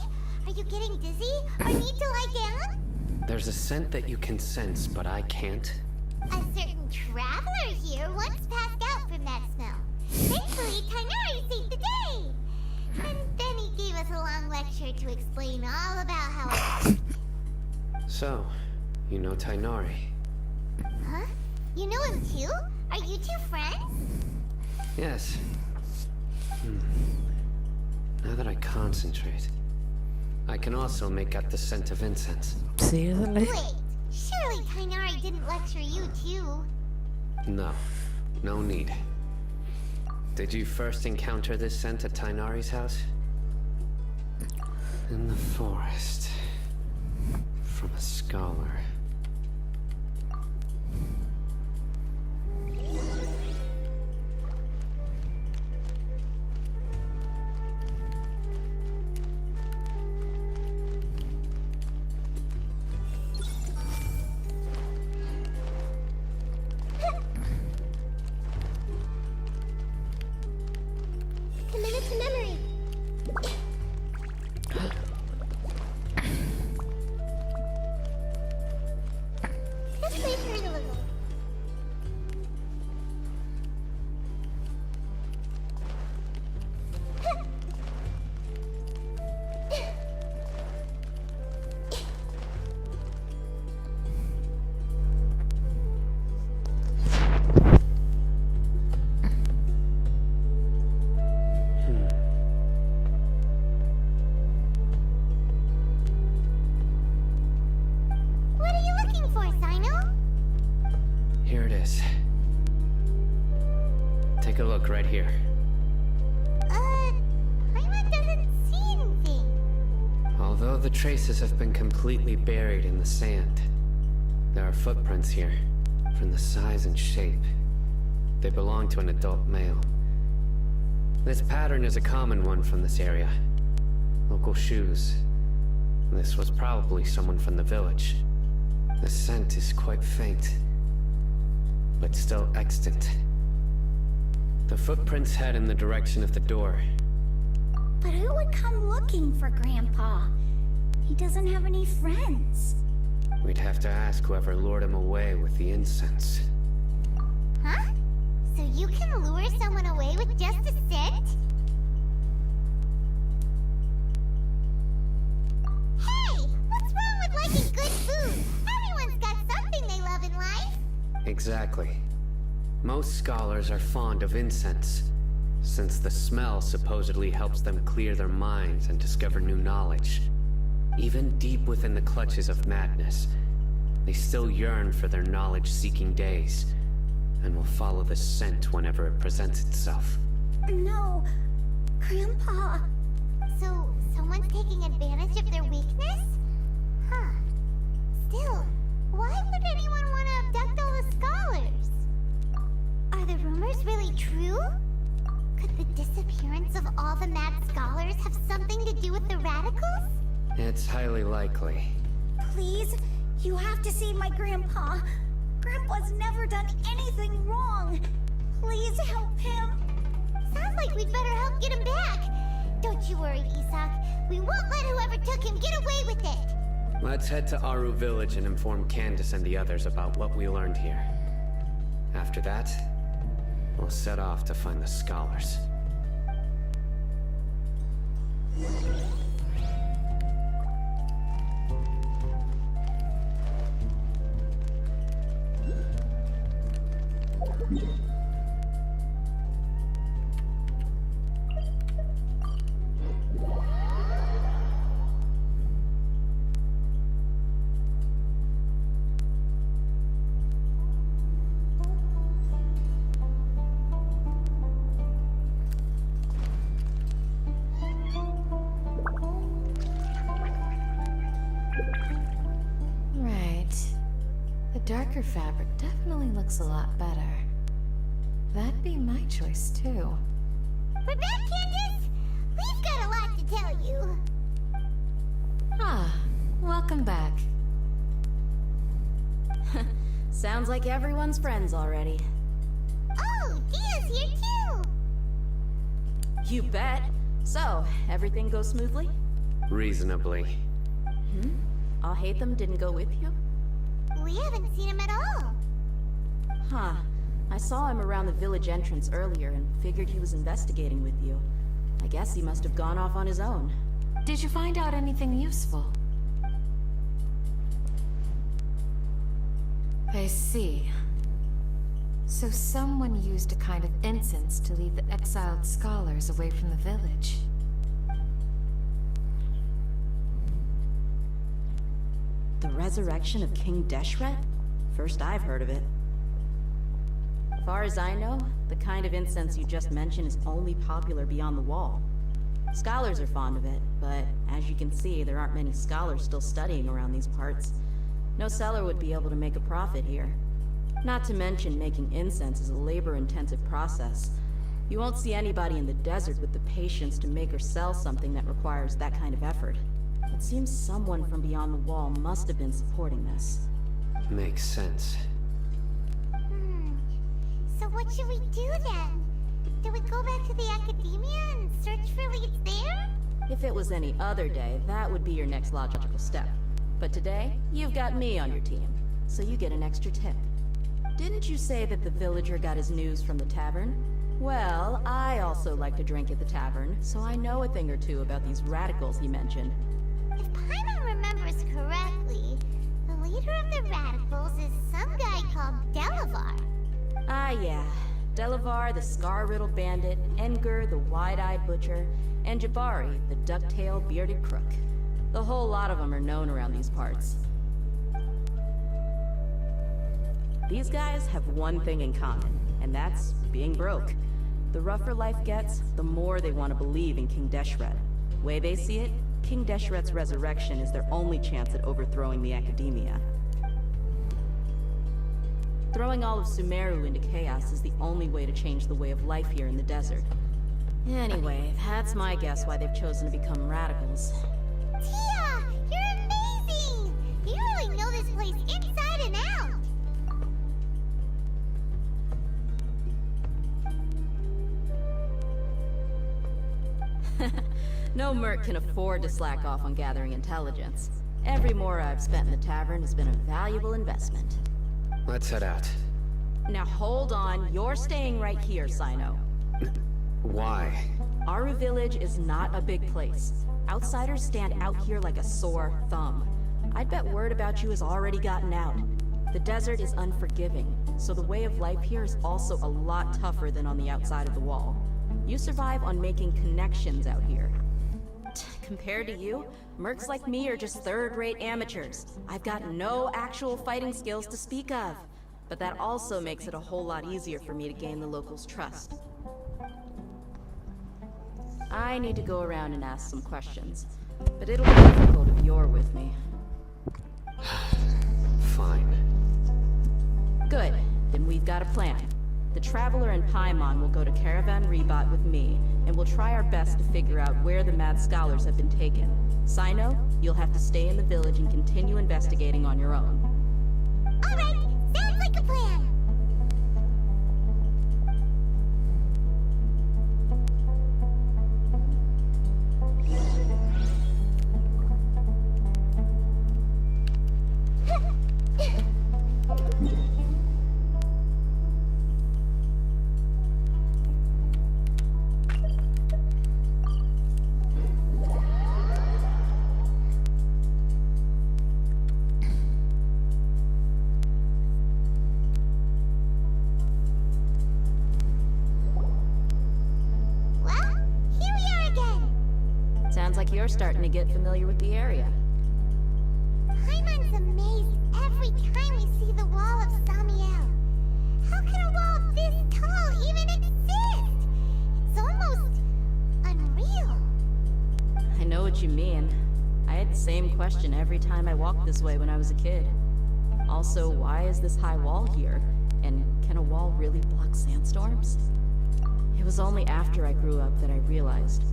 Are you getting dizzy? Or need to lie down? There's a scent that you can sense, but I can't. A certain traveler here once passed out from that smell. Thankfully, Tainari saved the day. And then he gave us a long lecture to explain all about how it... So, you know Tainari? Huh? You know him too? Are you two friends? Yes. Now that I concentrate, I can also make out the scent of incense. Seriously? Wait, surely Tainari didn't lecture you too? No, no need. Did you first encounter this scent at Tainari's house? In the forest. From a scholar. Commit to memory. This may hurt a little. What are you looking for, Sino? Here it is. Take a look right here. Paimon doesn't see anything. Although the traces have been completely buried in the sand, there are footprints here, from the size and shape. They belong to an adult male. This pattern is a common one from this area. Local shoes. This was probably someone from the village. The scent is quite faint, but still extant. The footprints head in the direction of the door. But who would come looking for Grandpa? He doesn't have any friends. We'd have to ask whoever lured him away with the incense. Huh? So you can lure someone away with just a scent? Hey! What's wrong with liking good food? Everyone's got something they love in life. Exactly. Most scholars are fond of incense, since the smell supposedly helps them clear their minds and discover new knowledge. Even deep within the clutches of madness, they still yearn for their knowledge-seeking days, and will follow the scent whenever it presents itself. No, Grandpa. So, someone's taking advantage of their weakness? Huh. Still, why would anyone want to abduct all the scholars? Are the rumors really true? Could the disappearance of all the mad scholars have something to do with the radicals? It's highly likely. Please, you have to see my Grandpa. Grandpa's never done anything wrong. Please help him. Sounds like we'd better help get him back. Don't you worry, Isak. We won't let whoever took him get away with it. Let's head to Aru Village and inform Candace and the others about what we learned here. After that, we'll set off to find the scholars. Right. The darker fabric definitely looks a lot better. That'd be my choice, too. We're back, Candace! We've got a lot to tell you. Ah, welcome back. Sounds like everyone's friends already. Oh, Dia's here too! You bet. So, everything goes smoothly? Reasonably. Alhaitham didn't go with you? We haven't seen him at all. Huh. I saw him around the village entrance earlier and figured he was investigating with you. I guess he must have gone off on his own. Did you find out anything useful? I see. So someone used a kind of incense to lead the exiled scholars away from the village. The resurrection of King Deshret? First I've heard of it. Far as I know, the kind of incense you just mentioned is only popular beyond the wall. Scholars are fond of it, but as you can see, there aren't many scholars still studying around these parts. No seller would be able to make a profit here. Not to mention making incense is a labor-intensive process. You won't see anybody in the desert with the patience to make or sell something that requires that kind of effort. It seems someone from beyond the wall must have been supporting this. Makes sense. So what should we do then? Do we go back to the academia and search for leads there? If it was any other day, that would be your next logical step. But today, you've got me on your team, so you get an extra tip. Didn't you say that the villager got his news from the tavern? Well, I also like to drink at the tavern, so I know a thing or two about these radicals he mentioned. If Paimon remembers correctly, the leader of the radicals is some guy called Delavar. Ah, yeah. Delavar, the scar-riddled bandit, Engar, the wide-eyed butcher, and Jabari, the duck-tailed bearded crook. The whole lot of them are known around these parts. These guys have one thing in common, and that's being broke. The rougher life gets, the more they want to believe in King Deshret. Way they see it, King Deshret's resurrection is their only chance at overthrowing the academia. Throwing all of Sumeru into chaos is the only way to change the way of life here in the desert. Anyway, that's my guess why they've chosen to become radicals. Tia! You're amazing! You really know this place inside and out! No merc can afford to slack off on gathering intelligence. Every mora I've spent in the tavern has been a valuable investment. Let's head out. Now hold on, you're staying right here, Sino. Why? Aru Village is not a big place. Outsiders stand out here like a sore thumb. I'd bet word about you has already gotten out. The desert is unforgiving, so the way of life here is also a lot tougher than on the outside of the wall. You survive on making connections out here. Compared to you, mercs like me are just third-rate amateurs. I've got no actual fighting skills to speak of. But that also makes it a whole lot easier for me to gain the locals' trust. I need to go around and ask some questions, but it'll be difficult if you're with me. Fine. Good. Then we've got a plan. The Traveler and Paimon will go to Caravan Rebot with me, and we'll try our best to figure out where the Mad Scholars have been taken. Sino, you'll have to stay in the village and continue investigating on your own. Alright, sounds like a plan! You're starting to get familiar with the area. Paimon's amazed every time we see the wall of Samiel. How can a wall this tall even exist? It's almost unreal. I know what you mean. I had the same question every time I walked this way when I was a kid. Also, why is this high wall here? And can a wall really block sandstorms? It was only after I grew up that I realized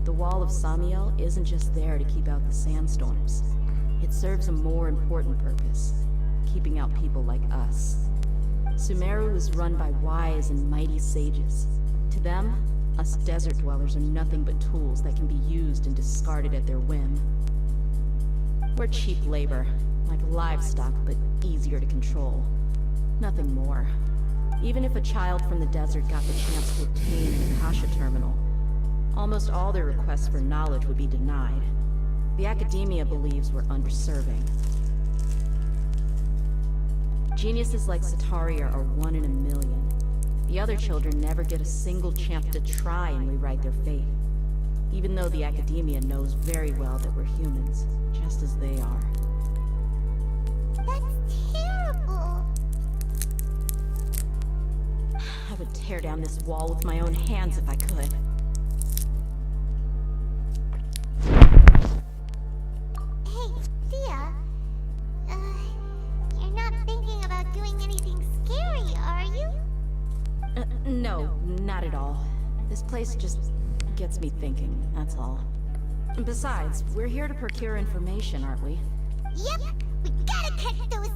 the wall of Samiel isn't just there to keep out the sandstorms. It serves a more important purpose, keeping out people like us. Sumeru is run by wise and mighty sages. To them, Us desert dwellers are nothing but tools that can be used and discarded at their whim. We're cheap labor, like livestock, but easier to control. Nothing more. Even if a child from the desert got the chance to obtain an Akasha terminal, almost all their requests for knowledge would be denied. The academia believes we're underserving. Geniuses like Sataria are 1 in a million. The other children never get a single chance to try and rewrite their fate. Even though the academia knows very well that we're humans, just as they are. That's terrible. I would tear down this wall with my own hands if I could. Hey, Thea. You're not thinking about doing anything scary, are you? No, not at all. This place just gets me thinking, that's all. Besides, we're here to procure information, aren't we? Yep, we gotta catch those...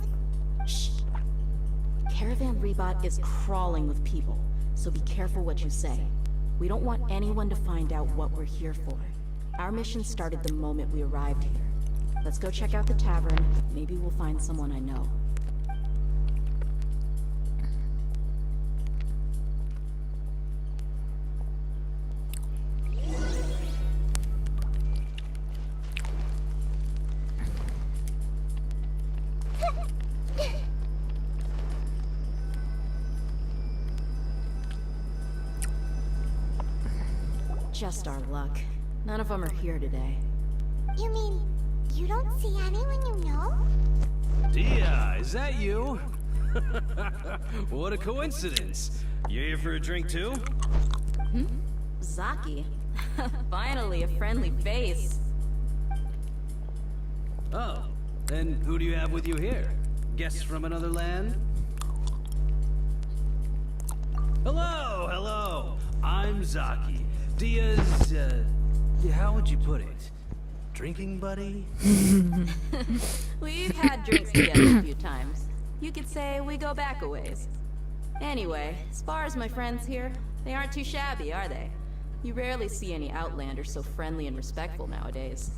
Shh. Caravan Rebot is crawling with people, so be careful what you say. We don't want anyone to find out what we're here for. Our mission started the moment we arrived here. Let's go check out the tavern. Maybe we'll find someone I know. Just our luck. None of them are here today. You mean, you don't see anyone you know? Dia, is that you? What a coincidence. You here for a drink too? Zaki. Finally, a friendly face. Oh, and who do you have with you here? Guests from another land? Hello, hello. I'm Zaki. Dia's, how would you put it? Drinking buddy? We've had drinks together a few times. You could say we go back a ways. Anyway, as far as my friends here, they aren't too shabby, are they? You rarely see any Outlanders so friendly and respectful nowadays.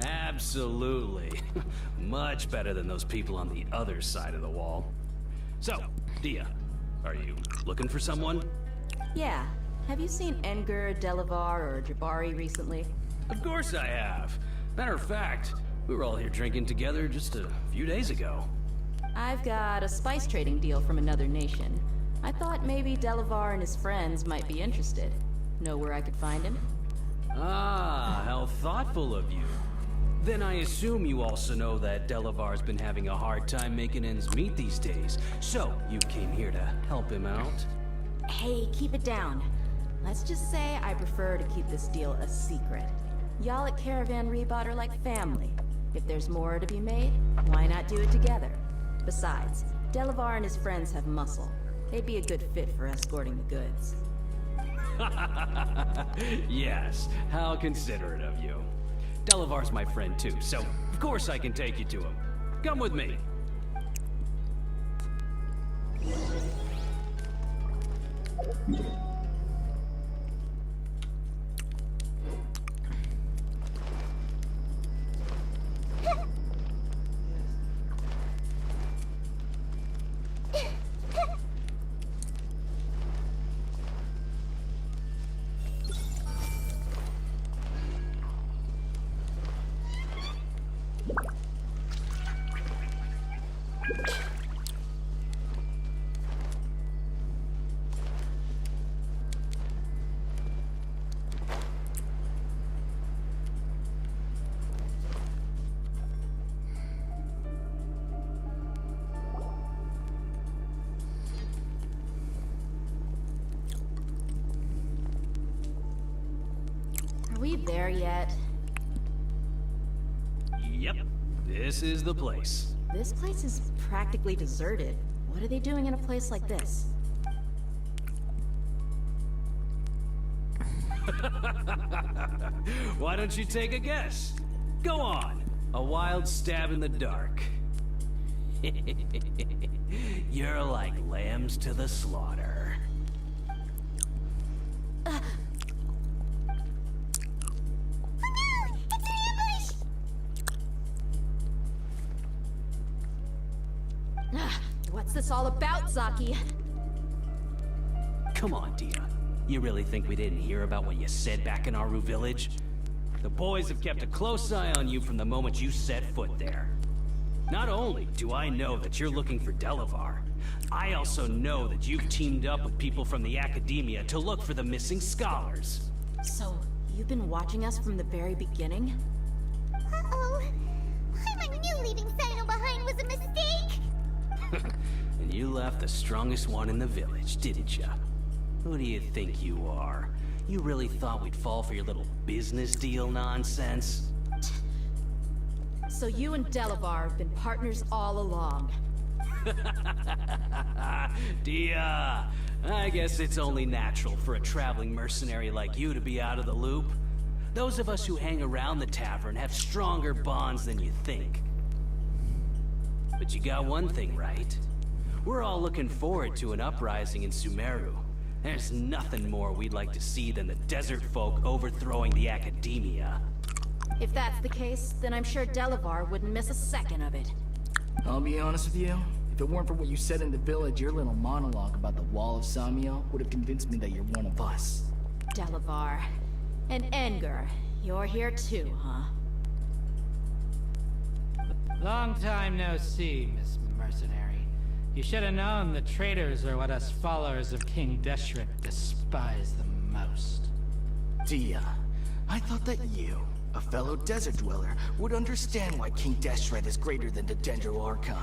Absolutely. Much better than those people on the other side of the wall. So, Dia, are you looking for someone? Yeah. Have you seen Edgar, Delavar, or Jabari recently? Of course I have. Matter of fact, we were all here drinking together just a few days ago. I've got a spice trading deal from another nation. I thought maybe Delavar and his friends might be interested. Know where I could find him? Ah, how thoughtful of you. Then I assume you also know that Delavar's been having a hard time making ends meet these days. So, you came here to help him out? Hey, keep it down. Let's just say I prefer to keep this deal a secret. Y'all at Caravan Rebot are like family. If there's more to be made, why not do it together? Besides, Delavar and his friends have muscle. They'd be a good fit for escorting the goods. Yes, how considerate of you. Delavar's my friend too, so of course I can take you to him. Come with me. Are we there yet? Yep, this is the place. This place is practically deserted. What are they doing in a place like this? Why don't you take a guess? Go on. A wild stab in the dark. You're like lambs to the slaughter. this all about, Zaki? Come on, Dia. You really think we didn't hear about what you said back in Aru village? The boys have kept a close eye on you from the moment you set foot there. Not only do I know that you're looking for Delavar, I also know that you've teamed up with people from the Academia to look for the missing scholars. So, you've been watching us from the very beginning? Uh-oh. I knew leaving Sino behind was a mistake! And you left the strongest one in the village, didn't ya? Who do you think you are? You really thought we'd fall for your little business deal nonsense? So you and Delavar have been partners all along. Dia, I guess it's only natural for a traveling mercenary like you to be out of the loop. Those of us who hang around the tavern have stronger bonds than you think. But you got one thing right. We're all looking forward to an uprising in Sumeru. There's nothing more we'd like to see than the desert folk overthrowing the Academia. If that's the case, then I'm sure Delavar wouldn't miss a second of it. I'll be honest with you. If it weren't for what you said in the village, your little monologue about the Wall of Samio would have convinced me that you're one of us. Delavar. And Enger, you're here too, huh? Long time no see, Miss Mercenary. You should have known the traitors are what us followers of King Deshret despise the most. Dia, I thought that you, a fellow desert dweller, would understand why King Deshret is greater than the Dendro Archon.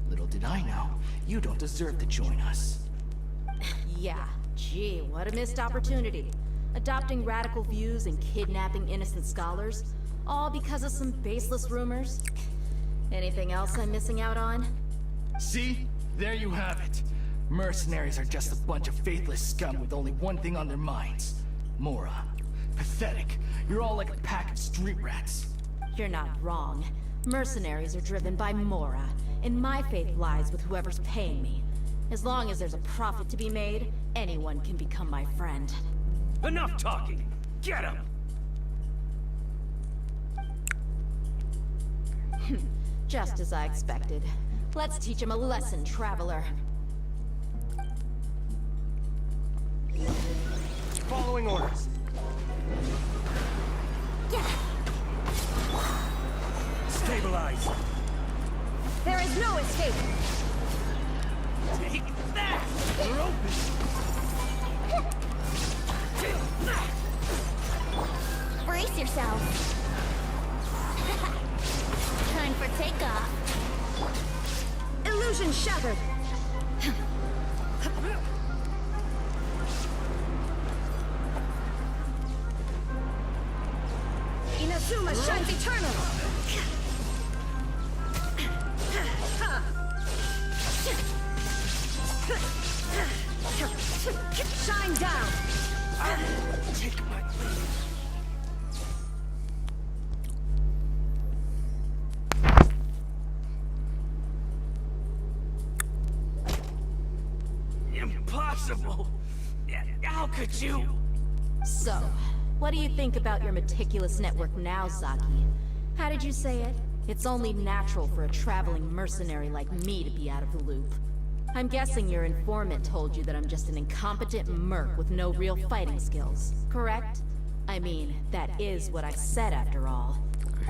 Little did I know, you don't deserve to join us. Yeah, gee, what a missed opportunity. Adopting radical views and kidnapping innocent scholars, all because of some baseless rumors. Anything else I'm missing out on? See? There you have it. Mercenaries are just a bunch of faithless scum with only one thing on their minds. Mora. Pathetic. You're all like a pack of street rats. You're not wrong. Mercenaries are driven by Mora, and my faith lies with whoever's paying me. As long as there's a profit to be made, anyone can become my friend. Enough talking! Get him! Just as I expected. Let's teach him a lesson, traveler. Following orders. Stabilize! There is no escape! Take that! We're open! Brace yourself. Time for takeoff. Illusion shattered! Inazuma shines eternal! Shine down! Take my leave. Impossible! How could you? So, what do you think about your meticulous network now, Zaki? How did you say it? It's only natural for a traveling mercenary like me to be out of the loop. I'm guessing your informant told you that I'm just an incompetent merc with no real fighting skills, correct? I mean, that is what I said after all.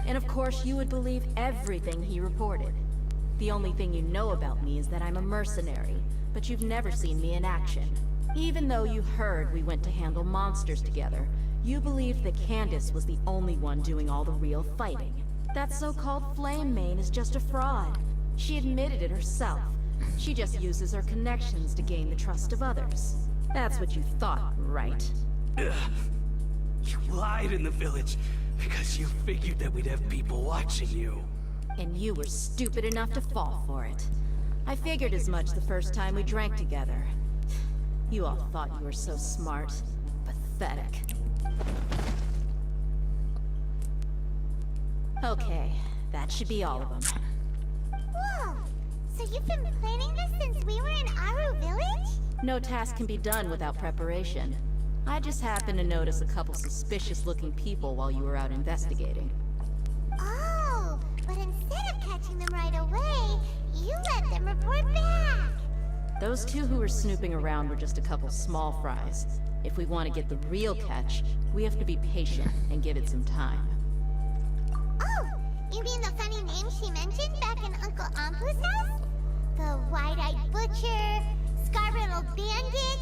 And of course you would believe everything he reported. The only thing you know about me is that I'm a mercenary, but you've never seen me in action. Even though you heard we went to handle monsters together, you believed that Candace was the only one doing all the real fighting. That so-called Flame Mane is just a fraud. She admitted it herself. She just uses her connections to gain the trust of others. That's what you thought, right? You lied in the village because you figured that we'd have people watching you. And you were stupid enough to fall for it. I figured as much the first time we drank together. You all thought you were so smart. Pathetic. Okay, that should be all of them. Whoa! So you've been planning this since we were in Aru Village? No task can be done without preparation. I just happened to notice a couple suspicious-looking people while you were out investigating. Oh, but instead of catching them right away, You let them report back. Those two who were snooping around were just a couple small fries. If we want to get the real catch, we have to be patient and give it some time. Oh, you mean the funny name she mentioned back in Uncle Ampu's house? The wide-eyed butcher, scar-riddled bandit,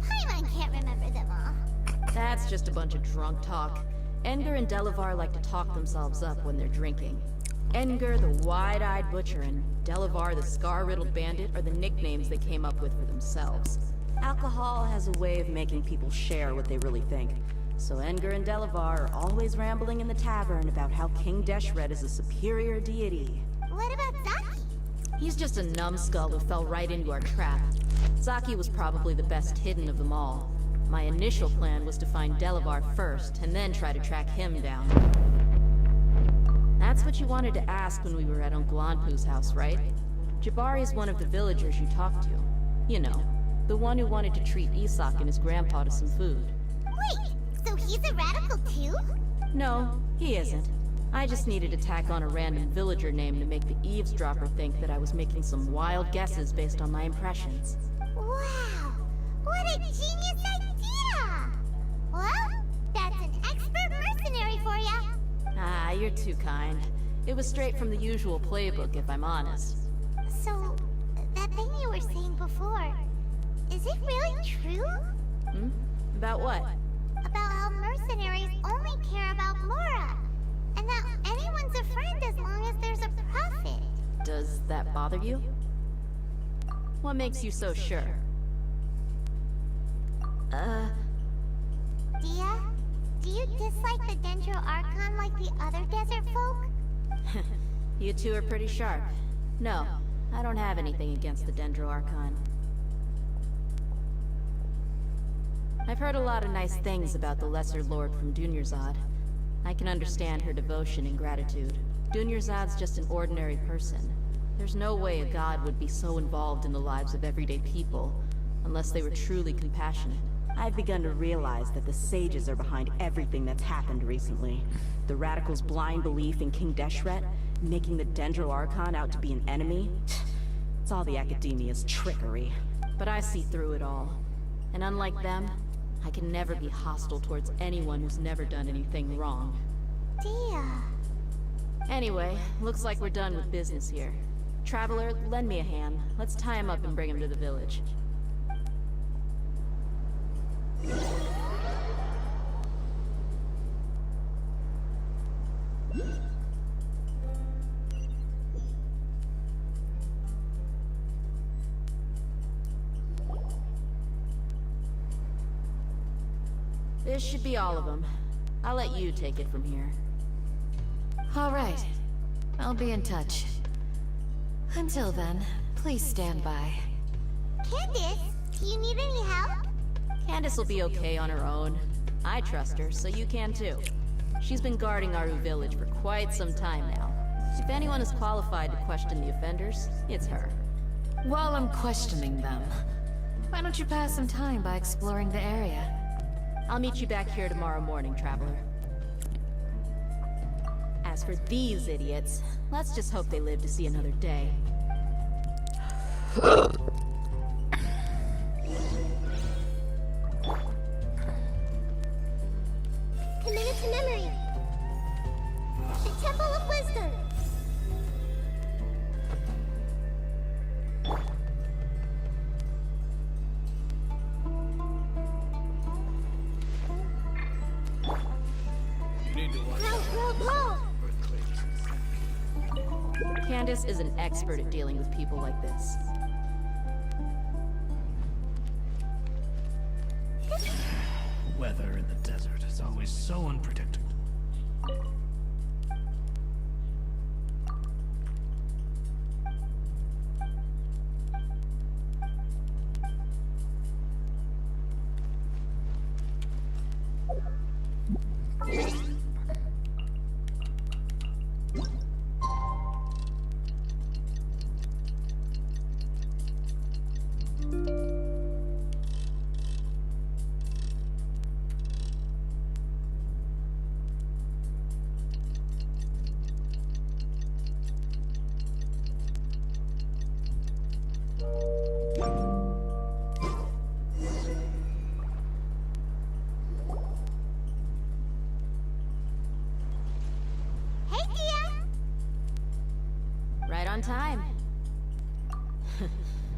Paimon can't remember them all. That's just a bunch of drunk talk. Edgar and Delavar like to talk themselves up when they're drinking. Edgar, the wide-eyed butcher, and Delavar, the scar-riddled bandit, are the nicknames they came up with for themselves. Alcohol has a way of making people share what they really think. So Edgar and Delavar are always rambling in the tavern about how King Deshret is a superior deity. What about Zaki? He's just a numbskull who fell right into our trap. Zaki was probably the best hidden of them all. My initial plan was to find Delavar first, and then try to track him down. That's what you wanted to ask when we were at Uncle Anpu's house, right? Jabari is one of the villagers you talked to. You know, the one who wanted to treat Isak and his grandpa to some food. Wait, so he's a radical too? No, he isn't. I just needed to tack on a random villager name to make the eavesdropper think that I was making some wild guesses based on my impressions. Wow, what a genius idea! Well, that's an expert mercenary for ya. Ah, you're too kind. It was straight from the usual playbook, if I'm honest. So, that thing you were saying before, is it really true? Hmm? About what? About how mercenaries only care about Mora, and that anyone's a friend as long as there's a profit. Does that bother you? What makes you so sure? Dia, do you dislike the Dendro Archon like the other desert folk? You two are pretty sharp. No, I don't have anything against the Dendro Archon. I've heard a lot of nice things about the Lesser Lord from Dunyarzad. I can understand her devotion and gratitude. Dunyarzad's just an ordinary person. There's no way a god would be so involved in the lives of everyday people, unless they were truly compassionate. I've begun to realize that the sages are behind everything that's happened recently. The radicals' blind belief in King Deshret, making the Dendro Archon out to be an enemy. It's all the academia's trickery. But I see through it all. And unlike them, I can never be hostile towards anyone who's never done anything wrong. Dia. Anyway, looks like we're done with business here. Traveler, lend me a hand. Let's tie him up and bring him to the village. This should be all of them. I'll let you take it from here. All right. I'll be in touch. Until then, please stand by. Candace, do you need any help? Candace will be okay on her own. I trust her, so you can too. She's been guarding Aru village for quite some time now. If anyone is qualified to question the offenders, it's her. While I'm questioning them, why don't you pass some time by exploring the area? I'll meet you back here tomorrow morning, Traveler. As for these idiots, let's just hope they live to see another day. Committed to memory. The Temple of Wisdom. Candace is an expert at dealing with people like this. Weather in the desert is always so unpredictable.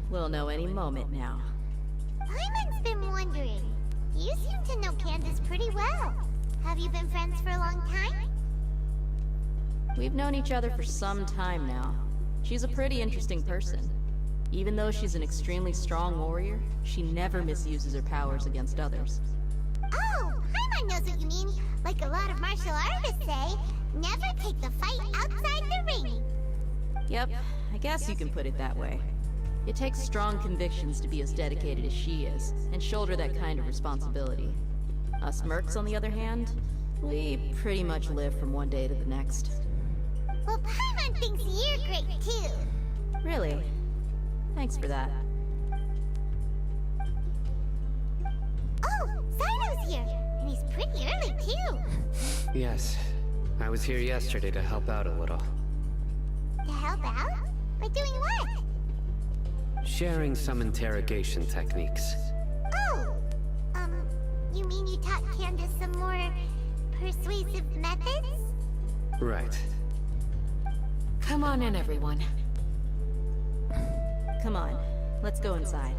We'll know any moment now. Simon's been wondering. You seem to know Candace pretty well. Have you been friends for a long time? We've known each other for some time now. She's a pretty interesting person. Even though she's an extremely strong warrior, she never misuses her powers against others. Oh, Paimon knows what you mean. Like a lot of martial artists say, never take the fight outside the ring. Yep, I guess you can put it that way. It takes strong convictions to be as dedicated as she is, and shoulder that kind of responsibility. Us mercs, on the other hand, we pretty much live from one day to the next. Well, Paimon thinks you're great too. Really? Thanks for that. Oh, Sino's here, and he's pretty early too. Yes. I was here yesterday to help out a little. To help out? By doing what? Sharing some interrogation techniques. Oh! You mean you taught Candace some more persuasive methods? Right. Come on in, everyone. Come on, let's go inside.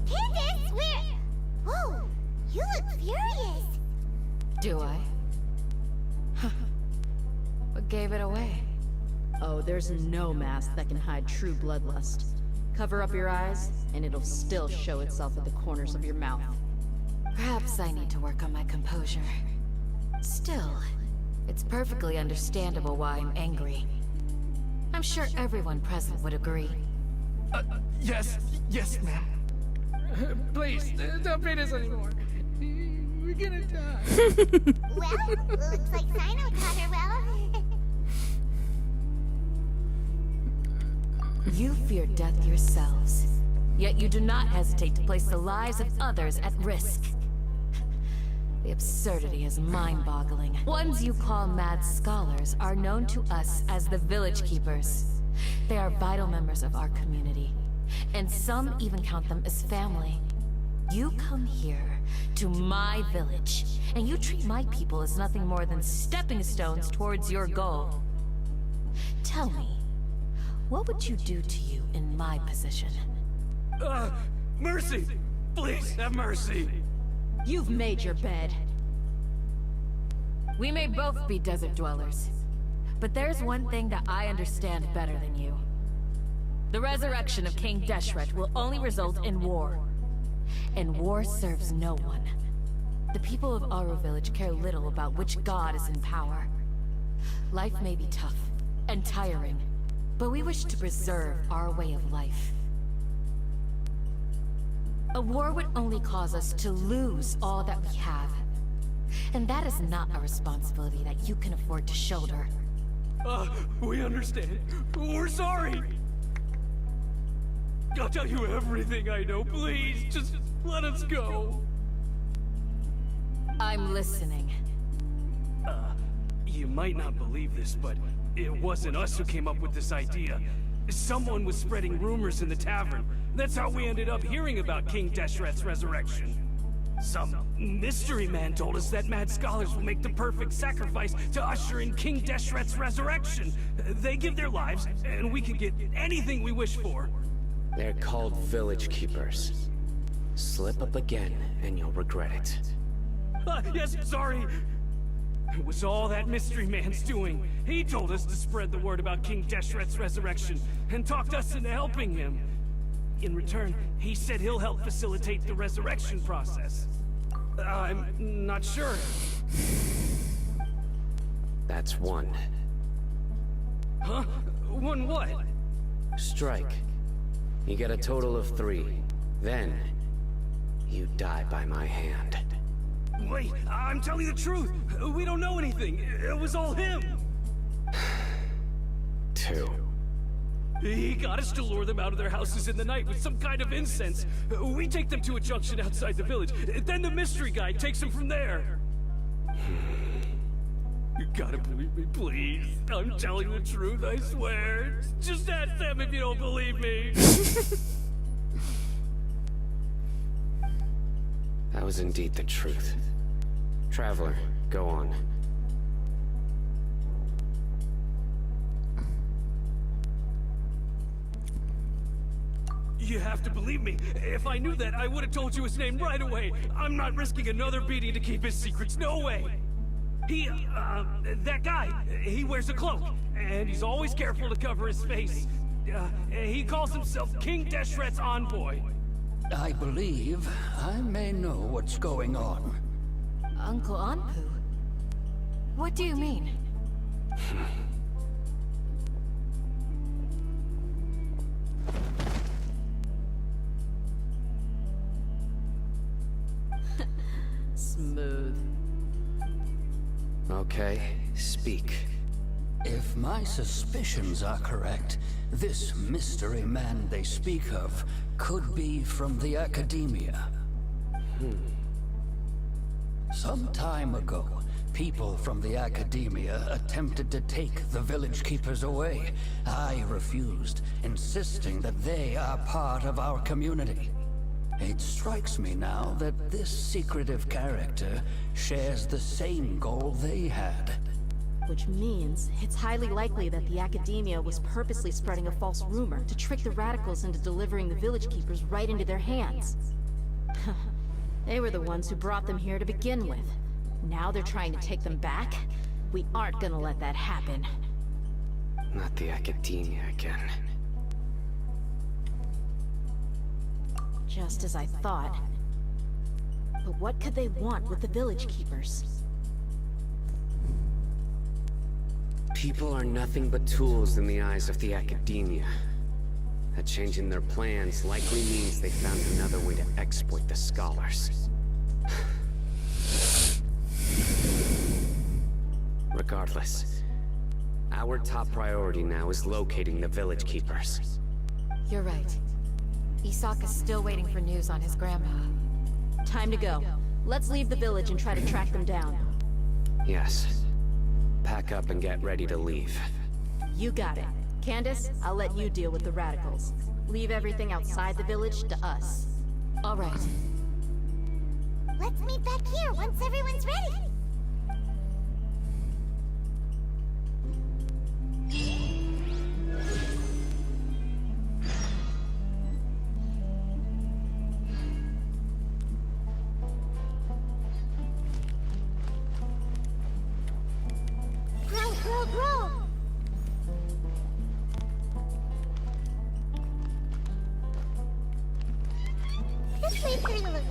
Candace, where? Whoa, you look furious. Do I? What gave it away? Oh, there's no mask that can hide true bloodlust. Cover up your eyes, and it'll still show itself at the corners of your mouth. Perhaps I need to work on my composure. Still, it's perfectly understandable why I'm angry. I'm sure everyone present would agree. Yes, ma'am. Please, don't beat us anymore. We're gonna die. Well, looks like Sino taught her well. You fear death yourselves, yet you do not hesitate to place the lives of others at risk. The absurdity is mind-boggling. Ones you call mad scholars are known to us as the Village Keepers. They are vital members of our community, and some even count them as family. You come here, to my village, and you treat my people as nothing more than stepping stones towards your goal. Tell me, what would you do to you in my position? Mercy! Please, have mercy! You've made your bed. We may both be desert dwellers, but there's one thing that I understand better than you. The resurrection of King Deshret will only result in war. And war serves no one. The people of Aru Village care little about which god is in power. Life may be tough and tiring, but we wish to preserve our way of life. A war would only cause us to lose all that we have. And that is not a responsibility that you can afford to shoulder. We understand. We're sorry! I'll tell you everything I know, please. Just let us go. I'm listening. You might not believe this, but it wasn't us who came up with this idea. Someone was spreading rumors in the tavern. That's how we ended up hearing about King Deshret's resurrection. Some mystery man told us that mad scholars will make the perfect sacrifice to usher in King Deshret's resurrection. They give their lives, and we can get anything we wish for. They're called Village Keepers. Slip up again, and you'll regret it. Yes, sorry. It was all that mystery man's doing. He told us to spread the word about King Deshret's resurrection, and talked us into helping him. In return, he said he'll help facilitate the resurrection process. I'm not sure. That's one. Huh? One what? Strike. You get a total of 3. Then, you die by my hand. Wait, I'm telling the truth. We don't know anything. It was all him. 2. He got us to lure them out of their houses in the night with some kind of incense. We take them to a junction outside the village. Then the mystery guy takes them from there. You gotta believe me, please. I'm telling the truth, I swear. Just ask them if you don't believe me. That was indeed the truth. Traveler, go on. You have to believe me. If I knew that, I would have told you his name right away. I'm not risking another beating to keep his secrets. No way. That guy, he wears a cloak, and he's always careful to cover his face. He calls himself King Deshret's envoy. I believe I may know what's going on. Uncle Anpu? What do you mean? Smooth. Okay, speak. If my suspicions are correct, this mystery man they speak of could be from the Academia. Some time ago, people from the Academia attempted to take the village keepers away. I refused, insisting that they are part of our community. It strikes me now that this secretive character shares the same goal they had. Which means it's highly likely that the Academia was purposely spreading a false rumor to trick the radicals into delivering the village keepers right into their hands. They were the ones who brought them here to begin with. Now they're trying to take them back? We aren't gonna let that happen. Not the Academia again. Just as I thought. But what could they want with the village keepers? People are nothing but tools in the eyes of the Academia. That changing their plans likely means they found another way to exploit the scholars. Regardless, our top priority now is locating the village keepers. You're right. Isaka's still waiting for news on his grandpa. Time to go. Let's leave the village and try to track them down. Yes. Pack up and get ready to leave. You got it. Candace, I'll let you deal with the radicals. Leave everything outside the village to us. All right. Let's meet back here once everyone's ready. Grow. This way, pretty little.